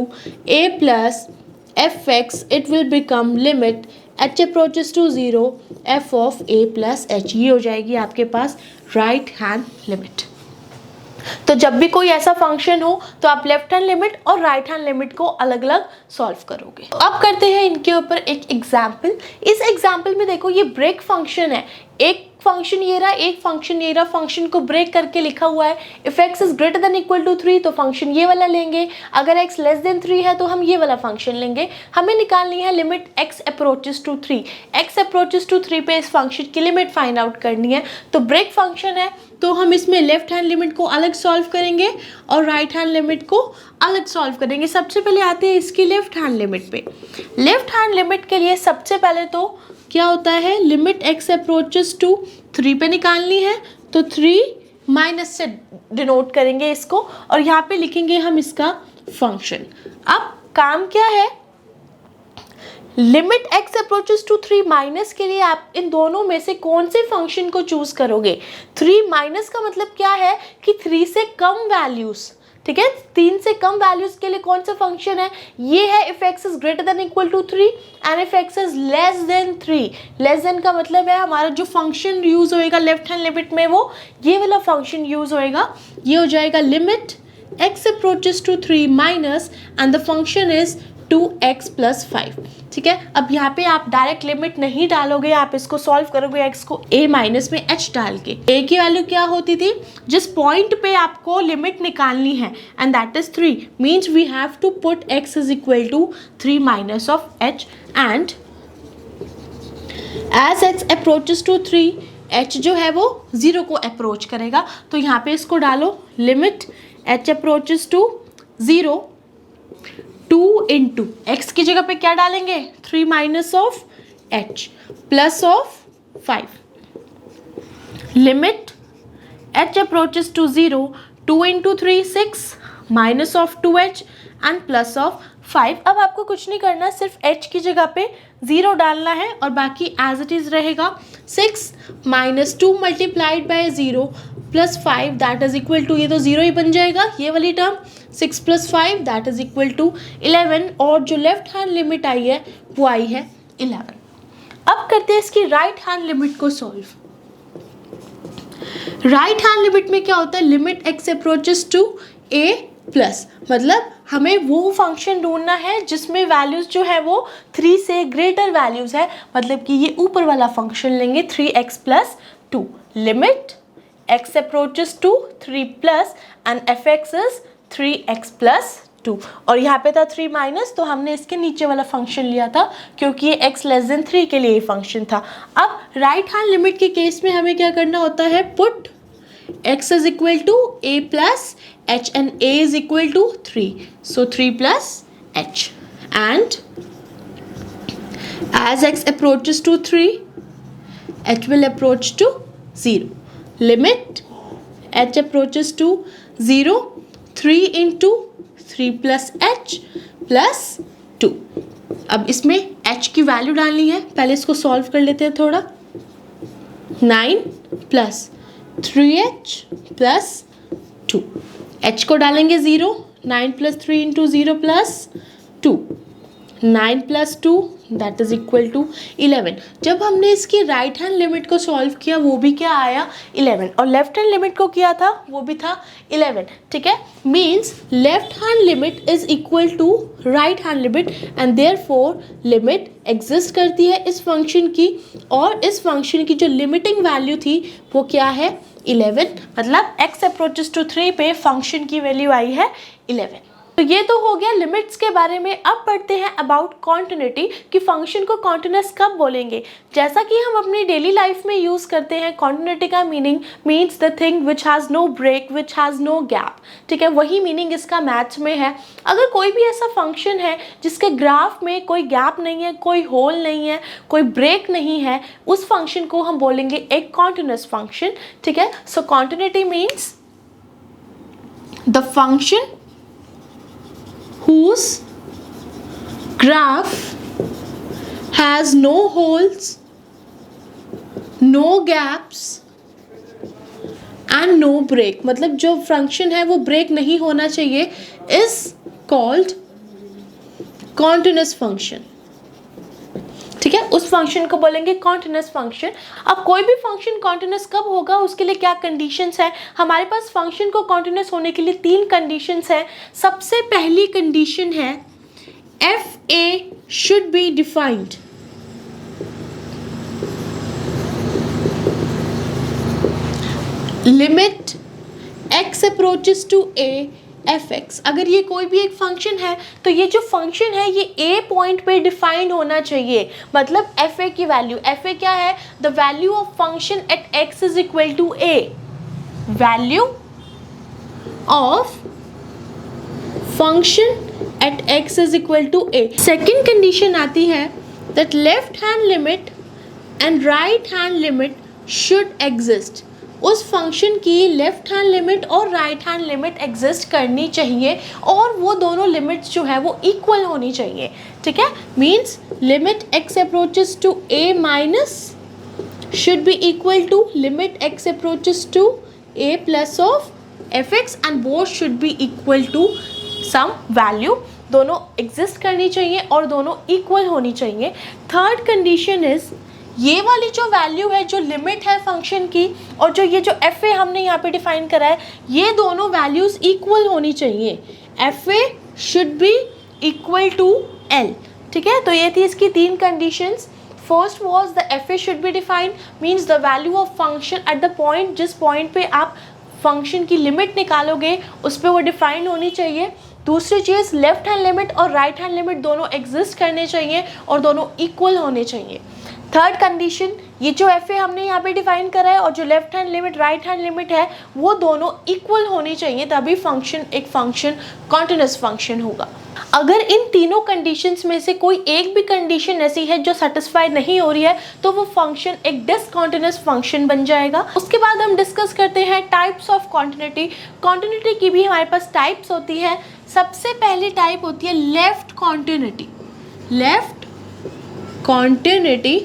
a plus fx it will become limit h approaches to 0 f of a plus h। ये हो जाएगी आपके पास राइट हैंड लिमिट। तो जब भी कोई ऐसा फंक्शन हो तो आप लेफ्ट हैंड लिमिट और राइट हैंड लिमिट को अलग अलग सॉल्व करोगे। अब करते हैं इनके ऊपर एक एग्जाम्पल। इस एग्जाम्पल में देखो ये ब्रेक फंक्शन है, एक फंक्शन ये रहा, एक फंक्शन ये रहा, फंक्शन को ब्रेक करके लिखा हुआ है। If x is greater than equal to 3 तो फंक्शन ये वाला लेंगे, अगर x लेस देन 3 है तो हम ये वाला फंक्शन लेंगे। हमें निकालनी है limit x approaches to 3। x approaches to 3 पे इस फंक्शन की लिमिट फाइंड आउट करनी है। तो ब्रेक फंक्शन है तो हम इसमें लेफ्ट हैंड लिमिट को अलग सॉल्व करेंगे और राइट हैंड लिमिट को अलग सॉल्व करेंगे। सबसे पहले आते हैं इसकी लेफ्ट हैंड लिमिट पे। लेफ्ट हैंड लिमिट के लिए सबसे पहले तो क्या होता है, लिमिट x अप्रोचेस टू 3 पे निकालनी है, तो 3 माइनस से डिनोट करेंगे इसको और यहाँ पे लिखेंगे हम इसका फंक्शन। अब काम क्या है, limit x approaches to 3 minus के लिए आप इन दोनों में से कौन से फंक्शन को चूज करोगे। 3 माइनस का मतलब क्या है कि 3 से कम वैल्यूज, ठीक है, 3 से कम वैल्यूज के लिए कौन सा फंक्शन है, ये है if x is greater than equal to 3 and if x is less than 3। Less than का मतलब है हमारा जो फंक्शन यूज होएगा लेफ्ट हैंड लिमिट में वो ये वाला फंक्शन यूज होएगा। ये हो जाएगा limit x approaches to 3 minus and the function is 2x plus 5। ठीक है, अब यहाँ पे आप डायरेक्ट लिमिट नहीं डालोगे, आप इसको सॉल्व करोगे x को a माइनस में h डाल के। a की वैल्यू क्या होती थी, जिस पॉइंट पे आपको लिमिट निकालनी है, and that is 3, means we have to put x is equal to 3 minus of h and as x approaches to 3 h जो है वो 0 को अप्रोच करेगा। तो यहाँ पे इसको डालो limit h approaches to 0 2 into x की जगह पे क्या डालेंगे 3 minus of h plus of 5 limit h approaches to 0 2 into 3 6 minus of 2h and plus of 5। अब आपको कुछ नहीं करना, सिर्फ h की जगह पे 0 डालना है और बाकी एज इट इज रहेगा। 6 minus 2 multiplied by 0 plus 5 that is equal to, ये तो 0 ही बन जाएगा ये वाली term, 6 plus 5 that is equal to 11, और जो लेफ्ट हैंड लिमिट आई है वो आई है 11। अब करते हैं इसकी राइट हैंड लिमिट को सॉल्व। राइट हैंड लिमिट में क्या होता है, limit x approaches to a plus, मतलब हमें वो फंक्शन ढूंढना है जिसमें वैल्यूज जो है वो 3 से ग्रेटर वैल्यूज है, मतलब कि ये ऊपर वाला फंक्शन लेंगे 3x plus 2। Limit x approaches to 3 plus and fx is 3x plus 2, और यहाँ पे था 3 माइनस, तो हमने इसके नीचे वाला फंक्शन लिया था क्योंकि ये x लेस देन 3 के लिए ये फंक्शन था। अब राइट हैंड लिमिट के केस में हमें क्या करना होता है, put x is equal to a plus h and a is equal to 3, so 3 plus h and as x approaches to 3 h will approach to 0, limit h approaches to 0 3 into 3 plus h plus 2। अब इसमें h की value डालनी है, पहले इसको solve कर लेते हैं थोड़ा। 9 प्लस 3h प्लस 2, h को डालेंगे 0, 9 plus 3 into 0 plus 2, 9 + 2 that is equal to 11। जब हमने इसकी राइट हैंड लिमिट को सॉल्व किया वो भी क्या आया 11, और लेफ्ट हैंड लिमिट को किया था वो भी था 11। ठीक है, means left hand limit is equal to right hand limit and therefore limit exist करती है इस फंक्शन की, और इस फंक्शन की जो लिमिटिंग वैल्यू थी वो क्या है 11, मतलब x अप्रोचेस टू 3 पे फंक्शन की वैल्यू आई है 11। तो ये तो हो गया लिमिट्स के बारे में। अब पढ़ते हैं अबाउट कॉन्टिन्यूटी कि फंक्शन को कॉन्टिन्यूस कब बोलेंगे। जैसा कि हम अपनी डेली लाइफ में यूज़ करते हैं, कॉन्टिन्यूटी का meaning means the thing which has no break which has no gap. ठीक है, वही मीनिंग इसका मैथ्स में है। अगर कोई भी ऐसा फंक्शन है जिसके ग्राफ में कोई गैप नहीं है, कोई होल नहीं है, कोई ब्रेक नहीं है, उस फंक्शन को हम बोलेंगे एक कॉन्टिन्यूस फंक्शन। ठीक है, so continuity means the function whose graph has no holes, no gaps and no break, मतलब जो फंक्शन है वो ब्रेक नहीं होना चाहिए, is called continuous function। ठीक है, उस फंक्शन को बोलेंगे कॉन्टिन्यूस फंक्शन। अब कोई भी फंक्शन कॉन्टिन्यूस कब होगा, उसके लिए क्या कंडीशंस है हमारे पास। फंक्शन को कॉन्टिन्यूस होने के लिए 3 कंडीशंस है। सबसे पहली कंडीशन है f a should be defined. Limit x approaches to a f x. अगर ये कोई भी एक फंक्शन है तो ये जो फंक्शन है ये ए पॉइंट पे डिफाइंड होना चाहिए। मतलब एफ ए की वैल्यू, एफ ए क्या है, the value of function at x is equal to a, value of function at x is equal to a. Second condition आती है that left hand limit and right hand limit should exist. उस function की left hand limit और right hand limit exist करनी चाहिए, और वो दोनों लिमिट्स जो है वो इक्वल होनी चाहिए। ठीक है, means limit x approaches to a minus should be equal to limit x approaches to a plus of f x and both should be equal to some value. दोनों एग्जिस्ट करनी चाहिए और दोनों इक्वल होनी चाहिए। थर्ड कंडीशन इज ये वाली जो वैल्यू है, जो लिमिट है फंक्शन की, और जो ये जो एफ ए हमने यहाँ पे डिफाइन करा है, ये दोनों वैल्यूज इक्वल होनी चाहिए। F a should be equal to l. ठीक है, तो ये थी इसकी 3 conditions. First was the f a should be defined means the value of function at the point, जिस पॉइंट पे आप फंक्शन की लिमिट निकालोगे उस पर वो डिफाइंड होनी चाहिए। दूसरी चीज़ लेफ्ट हैंड लिमिट और राइट हैंड लिमिट दोनों एग्जिस्ट करने चाहिए और दोनों इक्वल होने चाहिए। थर्ड कंडीशन, ये जो एफ ए हमने यहाँ पे डिफाइन करा है और जो left hand limit right hand limit है वो दोनों इक्वल होनी चाहिए, तभी फंक्शन एक फंक्शन कॉन्टिन्यूस फंक्शन होगा। अगर इन तीनों कंडीशंस में से कोई एक भी कंडीशन ऐसी है जो सेटिस्फाई नहीं हो रही है तो वो फंक्शन एक डिसकॉन्टिन्यूस फंक्शन बन जाएगा। उसके बाद हम डिस्कस करते हैं टाइप्स ऑफ कॉन्टिन्यूटी। कॉन्टिन्यूटी की भी हमारे पास टाइप्स होती है। सबसे पहली टाइप होती है left continuity. Left continuity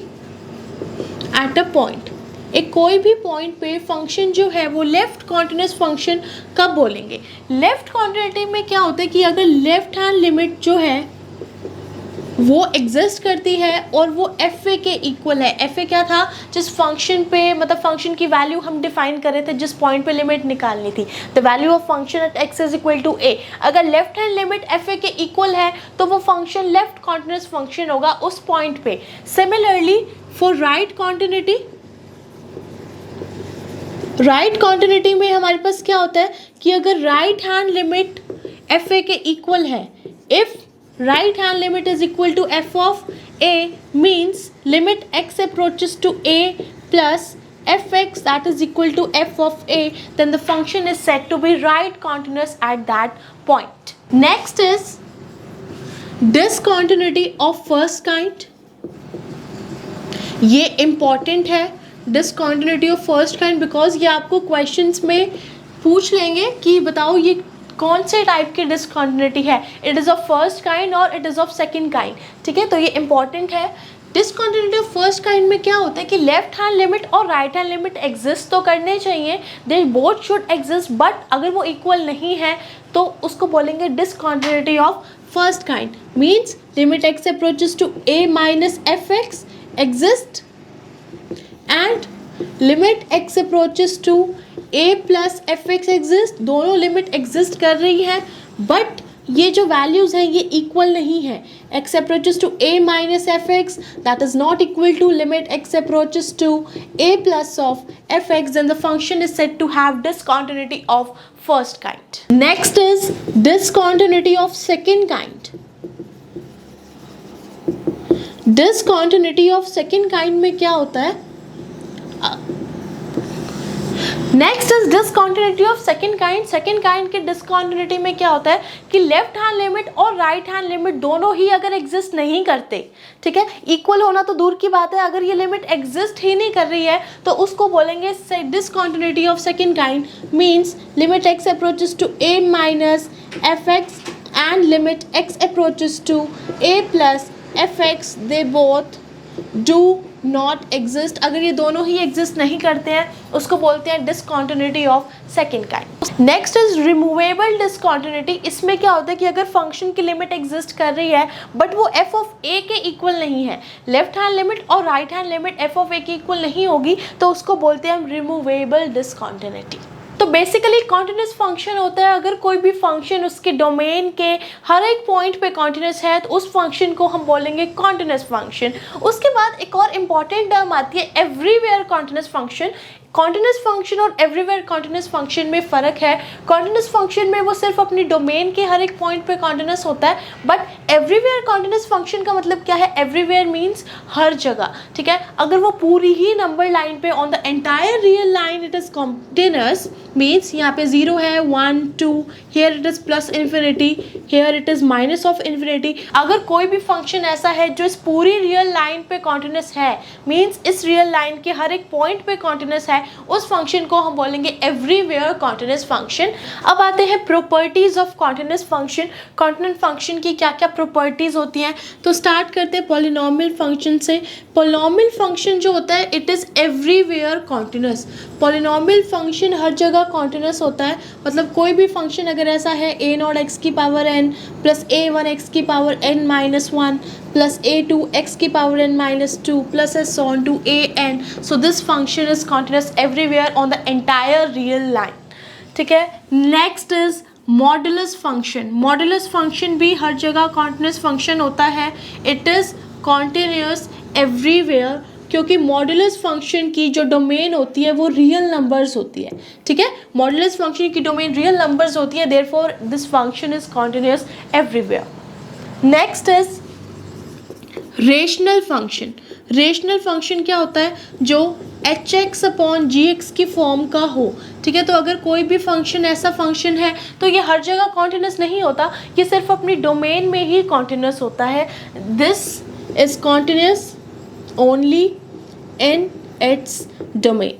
at a point, एक कोई भी पॉइंट पे फंक्शन जो है वो लेफ्ट कॉन्टिन्यूस फंक्शन कब बोलेंगे। लेफ्ट कॉन्टिन्यूटी में क्या होता है कि अगर लेफ्ट हैंड लिमिट जो है वो एग्जिस्ट करती है और वो एफ ए के इक्वल है। एफ ए क्या था, जिस फंक्शन पे, मतलब फंक्शन की वैल्यू हम डिफाइन कर रहे थे, जिस पॉइंट पे लिमिट निकालनी थी, the value of function at x is equal to a. अगर left hand limit f a के इक्वल है तो वो फंक्शन लेफ्ट कॉन्टिन्यूस फंक्शन होगा उस पॉइंट पे। Similarly for right continuity, right continuity में हमारे पास क्या होता है कि अगर right hand limit f a के इक्वल है, if right hand limit is equal to f of a means limit x approaches to a plus fx that is equal to f of a, then the function is said to be right continuous at that point. Next is discontinuity of first kind. ये important है discontinuity of first kind because ये आपको questions में पूछ लेंगे कि बताओ ये कौन से टाइप की डिसकॉन्टिन्यूटी है, it is of first kind और it is of second kind. ठीक है, तो ये इंपॉर्टेंट है। डिसकॉन्टिन्यूटी ऑफ फर्स्ट काइंड में क्या होता है कि लेफ्ट हैंड लिमिट और राइट हैंड लिमिट एग्जिस्ट तो करने चाहिए, they both should exist, but अगर वो इक्वल नहीं है तो उसको बोलेंगे discontinuity of first kind means limit x approaches to a minus fx exist and limit x approaches to a plus fx exist. दोनों लिमिट एग्जिस्ट कर रही है बट ये जो वैल्यूज़ हैं ये इक्वल नहीं है. x approaches to a minus fx that is not equal to limit x approaches to a plus of fx, then the function is said to have discontinuity of first kind. Next is discontinuity of second kind. Discontinuity of second kind में क्या होता है? Next is discontinuity of second kind. Second kind की discontinuity में क्या होता है कि लेफ्ट हैंड लिमिट और राइट हैंड लिमिट दोनों ही अगर एग्जिस्ट नहीं करते, ठीक है, इक्वल होना तो दूर की बात है, अगर ये लिमिट एग्जिस्ट ही नहीं कर रही है तो उसको बोलेंगे discontinuity of second kind means limit x approaches to a minus f x and limit x approaches to a plus f x they both do not exist. अगर ये दोनों ही एग्जिस्ट नहीं करते हैं उसको बोलते हैं discontinuity of second kind. Next is removable discontinuity. इसमें क्या होता है कि अगर फंक्शन की लिमिट एग्जिस्ट कर रही है बट वो एफ ऑफ ए के इक्वल नहीं है, लेफ्ट हैंड लिमिट और right hand limit f of a के इक्वल नहीं होगी तो उसको बोलते हैं हम रिमूवेबल डिसकॉन्टिन्यूटी. तो बेसिकली कॉन्टिन्यूस फंक्शन होता है अगर कोई भी फंक्शन उसके डोमेन के हर एक पॉइंट पे कॉन्टिन्यूस है तो उस फंक्शन को हम बोलेंगे कॉन्टिन्यूस फंक्शन. उसके बाद एक और इम्पॉर्टेंट टर्म आती है everywhere continuous function. Continuous function और एवरीवेयर कॉन्टिन्यूस फंक्शन में फ़र्क है. कॉन्टिन्यूस फंक्शन में वो सिर्फ अपनी डोमेन के हर एक पॉइंट पे कॉन्टिन्यूस होता है बट एवरीवेयर कॉन्टिन्यूस फंक्शन का मतलब क्या है? एवरीवेयर मीन्स हर जगह, ठीक है. अगर वो पूरी ही नंबर लाइन पे on the entire real line it is continuous means यहाँ पे 0 है 1 2 here it is plus infinity here it is minus of infinity. अगर कोई भी फंक्शन ऐसा है जो इस पूरी रियल लाइन पे कॉन्टिन्यूस है मीन्स इस रियल लाइन के हर एक पॉइंट पे कॉन्टिन्यूस है, उस फंक्शन को हम बोलेंगे एवरीवेयर कॉन्टिन्यूस फंक्शन. अब आते हैं properties of continuous function. Continuous function की क्या क्या प्रॉपर्टीज होती हैं तो स्टार्ट करते हैं पॉलिनॉमियल फंक्शन से. पॉलिनॉमियल फंक्शन जो होता है it is everywhere continuous. Polynomial function हर जगह कॉन्टिन्यूस होता है. मतलब कोई भी फंक्शन अगर ऐसा है a नॉट एक्स की power n plus a1 x की power n minus 1 plus a2 x की power n minus 2 plus s on to an. So this function is continuous everywhere on the entire real line. ठीक है. Next is modulus function. Modulus function भी हर जगह continuous function होता है. It is continuous everywhere क्योंकि modulus function की जो domain होती है वो रियल नंबर्स होती है. ठीक है, मॉडुलस फंक्शन की डोमेन रियल नंबर्स होती है, therefore this function is continuous everywhere. Next is rational function. Rational function क्या होता है? जो एच एक्स अपॉन जी एक्स की फॉर्म का हो. ठीक है, तो अगर कोई भी फंक्शन ऐसा फंक्शन है तो ये हर जगह कॉन्टिन्यूस नहीं होता, ये सिर्फ अपनी डोमेन में ही कॉन्टिन्यूस होता है. This is continuous only in its domain.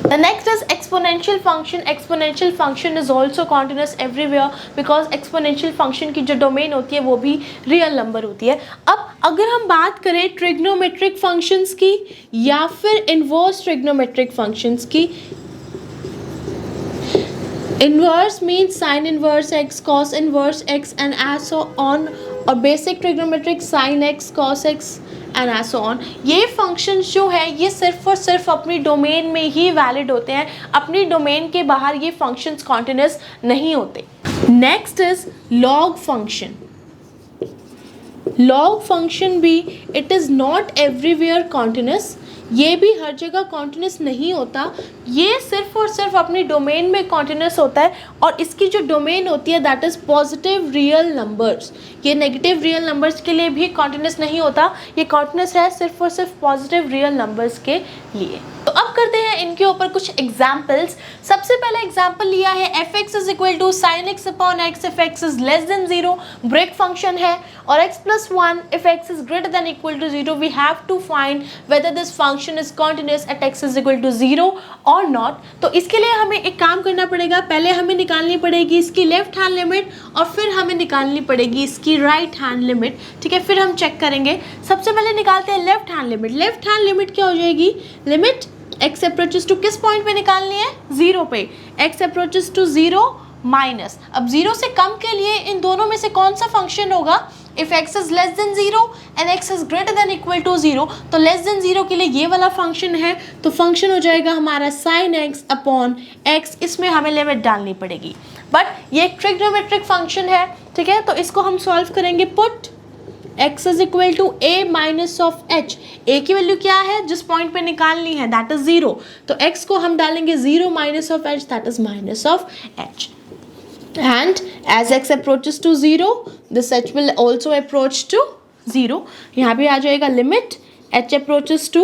The next is exponential function. Exponential function is also continuous everywhere because exponential function की जो डोमेन होती है वो भी रियल नंबर होती है. अब अगर हम बात करें ट्रिग्नोमेट्रिक फंक्शंस की या फिर इनवर्स ट्रिग्नोमेट्रिक फंक्शंस की. Inverse means sine inverse x, cos inverse x and as so on. और basic trigonometric sine x, cos x and as so on. ये फंक्शंस जो है ये सिर्फ और सिर्फ अपनी डोमेन में ही वैलिड होते हैं, अपनी डोमेन के बाहर ये फंक्शंस कॉन्टिन्यूस नहीं होते. Next is log function. Log function भी it is not everywhere continuous. ये भी हर जगह कॉन्टिन्यूस नहीं होता, ये सिर्फ और सिर्फ अपनी डोमेन में कॉन्टिन्यूस होता है और इसकी जो डोमेन होती है that is positive real numbers. ये नेगेटिव रियल नंबर्स के लिए भी कॉन्टिन्यूस नहीं होता, ये कॉन्टिन्यूस है सिर्फ और सिर्फ पॉजिटिव रियल नंबर्स के लिए. तो अब करते हैं इनके ऊपर कुछ एग्जाम्पल्स. सबसे पहले एग्जाम्पल लिया है f x is equal to sine x upon x if x is less than 0. Break function है और x plus 1 if x is greater than equal to 0. We have to find whether this function is continuous at x is equal to 0 और not. तो इसके लिए हमें एक काम करना पड़ेगा, पहले हमें निकालनी पड़ेगी इसकी लेफ्ट हैंड लिमिट और फिर हमें निकालनी पड़ेगी इसकी राइट हैंड लिमिट. ठीक है, फिर हम चेक करेंगे. सबसे पहले निकालते हैं left hand limit. Left hand limit क्या हो जाएगी? लिमिट x अप्रोचेस टू किस पॉइंट पे निकालनी है? 0 पे. x अप्रोचेस टू 0 माइनस, अब 0 से कम के लिए इन दोनों में से कौन सा फंक्शन होगा? If x is less than 0 and x is greater than equal to 0, तो लेस देन 0 के लिए ये वाला फंक्शन है, तो फंक्शन हो जाएगा हमारा sin x अपॉन x, इसमें हमें लिमिट डालनी पड़ेगी। बट ये एक ट्रिग्नोमेट्रिक फंक्शन है, ठीक है, तो इसको हम सॉल्व करेंगे। Put x is equal to a minus of h, a की वैल्यू क्या है जिस पॉइंट पे निकालनी है, दैट इज 0, तो x को हम डालेंगे 0 minus of h, that is minus of h, and as x approaches to 0 this h will also approach to 0, यहाँ पे आ जाएगा limit h approaches to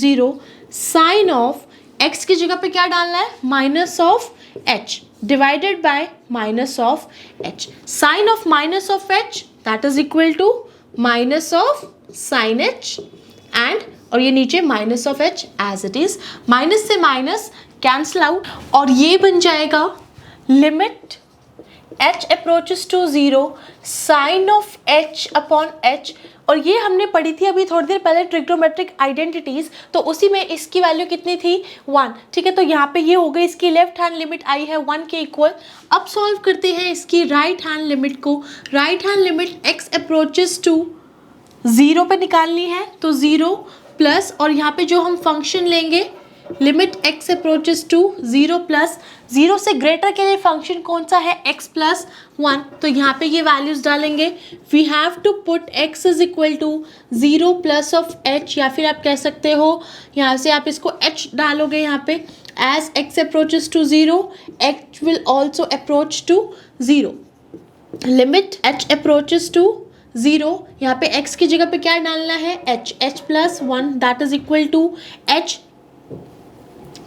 0 sine of x की जगह पे क्या डालना है? Minus of h divided by minus of h, sine of minus of h that is equal to minus of sine h, and और ये नीचे minus of h as it is, minus से माइनस कैंसल आउट, और ये बन जाएगा limit h approaches to 0 sine of h upon h, और ये हमने पढ़ी थी अभी थोड़ी देर पहले ट्रिग्नोमेट्रिक आइडेंटिटीज, तो उसी में इसकी वैल्यू कितनी थी? 1, ठीक है, तो यहाँ पे ये हो गई, इसकी लेफ्ट हैंड लिमिट आई है 1 के इक्वल। अब सॉल्व करते हैं इसकी राइट हैंड लिमिट को। Right hand limit x approaches to 0 पे निकालनी है, तो 0 प्लस, और यहाँ पे जो हम फंक्शन लेंगे limit x approaches to 0 plus, 0 से ग्रेटर के लिए फंक्शन कौन सा है? x प्लस 1, तो यहाँ पे ये वैल्यूज डालेंगे। We have to put x is equal to 0 plus of h, या फिर आप कह सकते हो यहाँ से आप इसको h डालोगे यहाँ पे, as x approaches to 0 h will also approach to 0, limit h approaches to 0, यहाँ पे x की जगह पे क्या डालना है? h plus 1 that is equal to h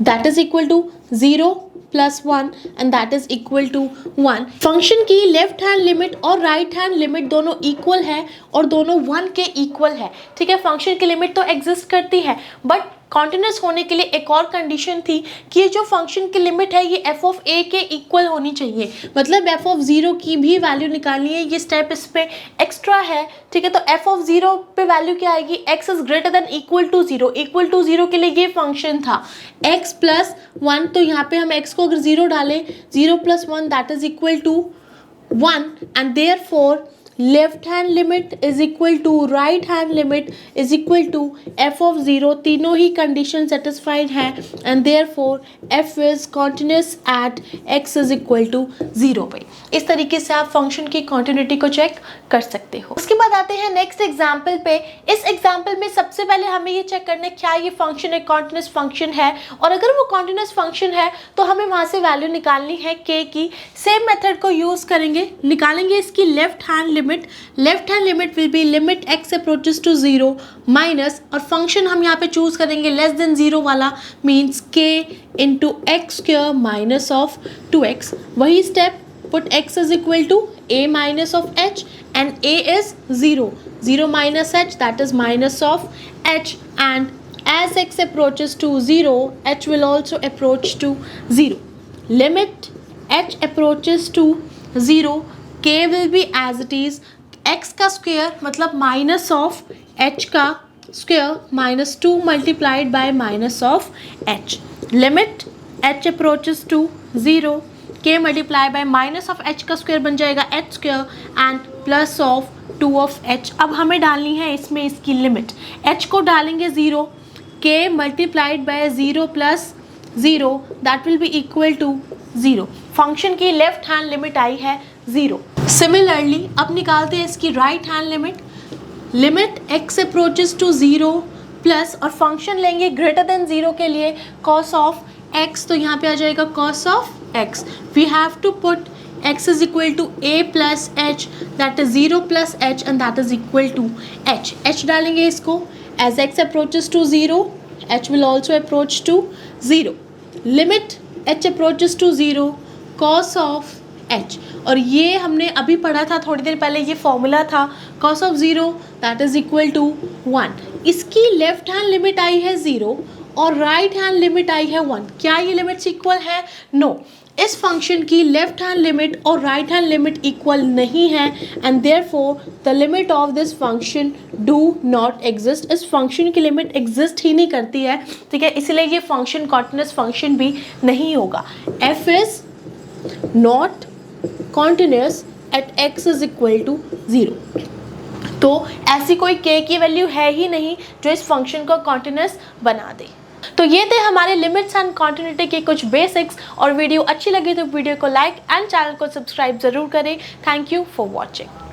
that is equal to 0 plus 1 and that is equal to 1। Function की left hand limit और राइट हैंड लिमिट दोनों इक्वल है और दोनों 1 के इक्वल है, ठीक है। फंक्शन की लिमिट तो एग्जिस्ट करती है, बट कॉन्टिन्यूस होने के लिए एक और कंडीशन थी कि ये जो फंक्शन की लिमिट है ये f ऑफ a के इक्वल होनी चाहिए, मतलब f ऑफ 0 की भी वैल्यू निकालनी है, ये स्टेप इस पे एक्स्ट्रा है, ठीक है। तो f ऑफ 0 पे वैल्यू क्या आएगी? x is greater than equal to 0, equal to 0 के लिए ये फंक्शन था x प्लस 1, तो यहाँ पे हम x को अगर 0 डालें, 0 plus 1 that is equal to 1, and therefore left hand limit is equal to right hand limit is equal to f of 0, तीनों ही कंडीशन सेटिस्फाइड है, and therefore f is continuous at x is equal to 0 पे। इस तरीके से आप function की continuity को चेक कर सकते हो। उसके बाद आते हैं नेक्स्ट एग्जाम्पल पे। इस एग्जाम्पल में सबसे पहले हमें ये चेक करना है क्या ये फंक्शन एक कॉन्टिन्यूस फंक्शन है, और अगर वो कॉन्टिन्यूस फंक्शन है तो हमें वहाँ से वैल्यू निकालनी है k की। सेम मेथड को यूज करेंगे, निकालेंगे इसकी left hand limit. Left hand limit will be limit x approaches to 0 minus, और फंक्शन हम यहाँ पे चूज करेंगे लेस देन 0 वाला, means k into x square minus of 2x। वही step, put x is equal to a minus of h and a is 0, 0 minus h that is minus of h, and as x approaches to 0 h will also approach to 0, limit h approaches to 0 k will be as it is, x का square मतलब minus of h का square minus 2 multiplied by minus of h, limit h approaches to 0 k multiply by minus of h का square बन जाएगा h square and plus of 2 of h। अब हमें डालनी है इसमें इसकी लिमिट, h को डालेंगे 0, k multiplied by 0 plus 0 that will be equal to 0। Function की लेफ्ट हैंड लिमिट आई है 0। सिमिलरली अब निकालते हैं इसकी right hand limit, limit x approaches to 0 plus, और फंक्शन लेंगे ग्रेटर देन 0 के लिए cos ऑफ x, तो यहाँ पे आ जाएगा cos of x। We have to put x is equal to a plus h, that is 0 plus h and that is equal to h। h डालेंगे इसको, as x approaches to 0 h will also approach to 0, limit h approaches to 0 cos of h, और ये हमने अभी पढ़ा था थोड़ी देर पहले, ये फॉर्मूला था cos of 0 that is equal to 1। इसकी लेफ्ट हैंड लिमिट आई है 0 और राइट हैंड लिमिट आई है 1। क्या ये लिमिट्स इक्वल है? नो, इस फंक्शन की लेफ्ट हैंड लिमिट और राइट हैंड लिमिट इक्वल नहीं है, and therefore the limit of this function do not exist. इस फंक्शन की लिमिट एग्जिस्ट ही नहीं करती है, ठीक है, इसलिए ये फंक्शन कॉन्टिन्यूस फंक्शन भी नहीं होगा। f is not continuous at x is equal to 0। तो ऐसी कोई k की वैल्यू है ही नहीं जो इस फंक्शन को कॉन्टिन्यूस बना दे। तो ये थे हमारे लिमिट्स एंड कॉन्टिन्यूटी के कुछ बेसिक्स, और वीडियो अच्छी लगी तो वीडियो को लाइक एंड चैनल को सब्सक्राइब जरूर करें। Thank you for watching.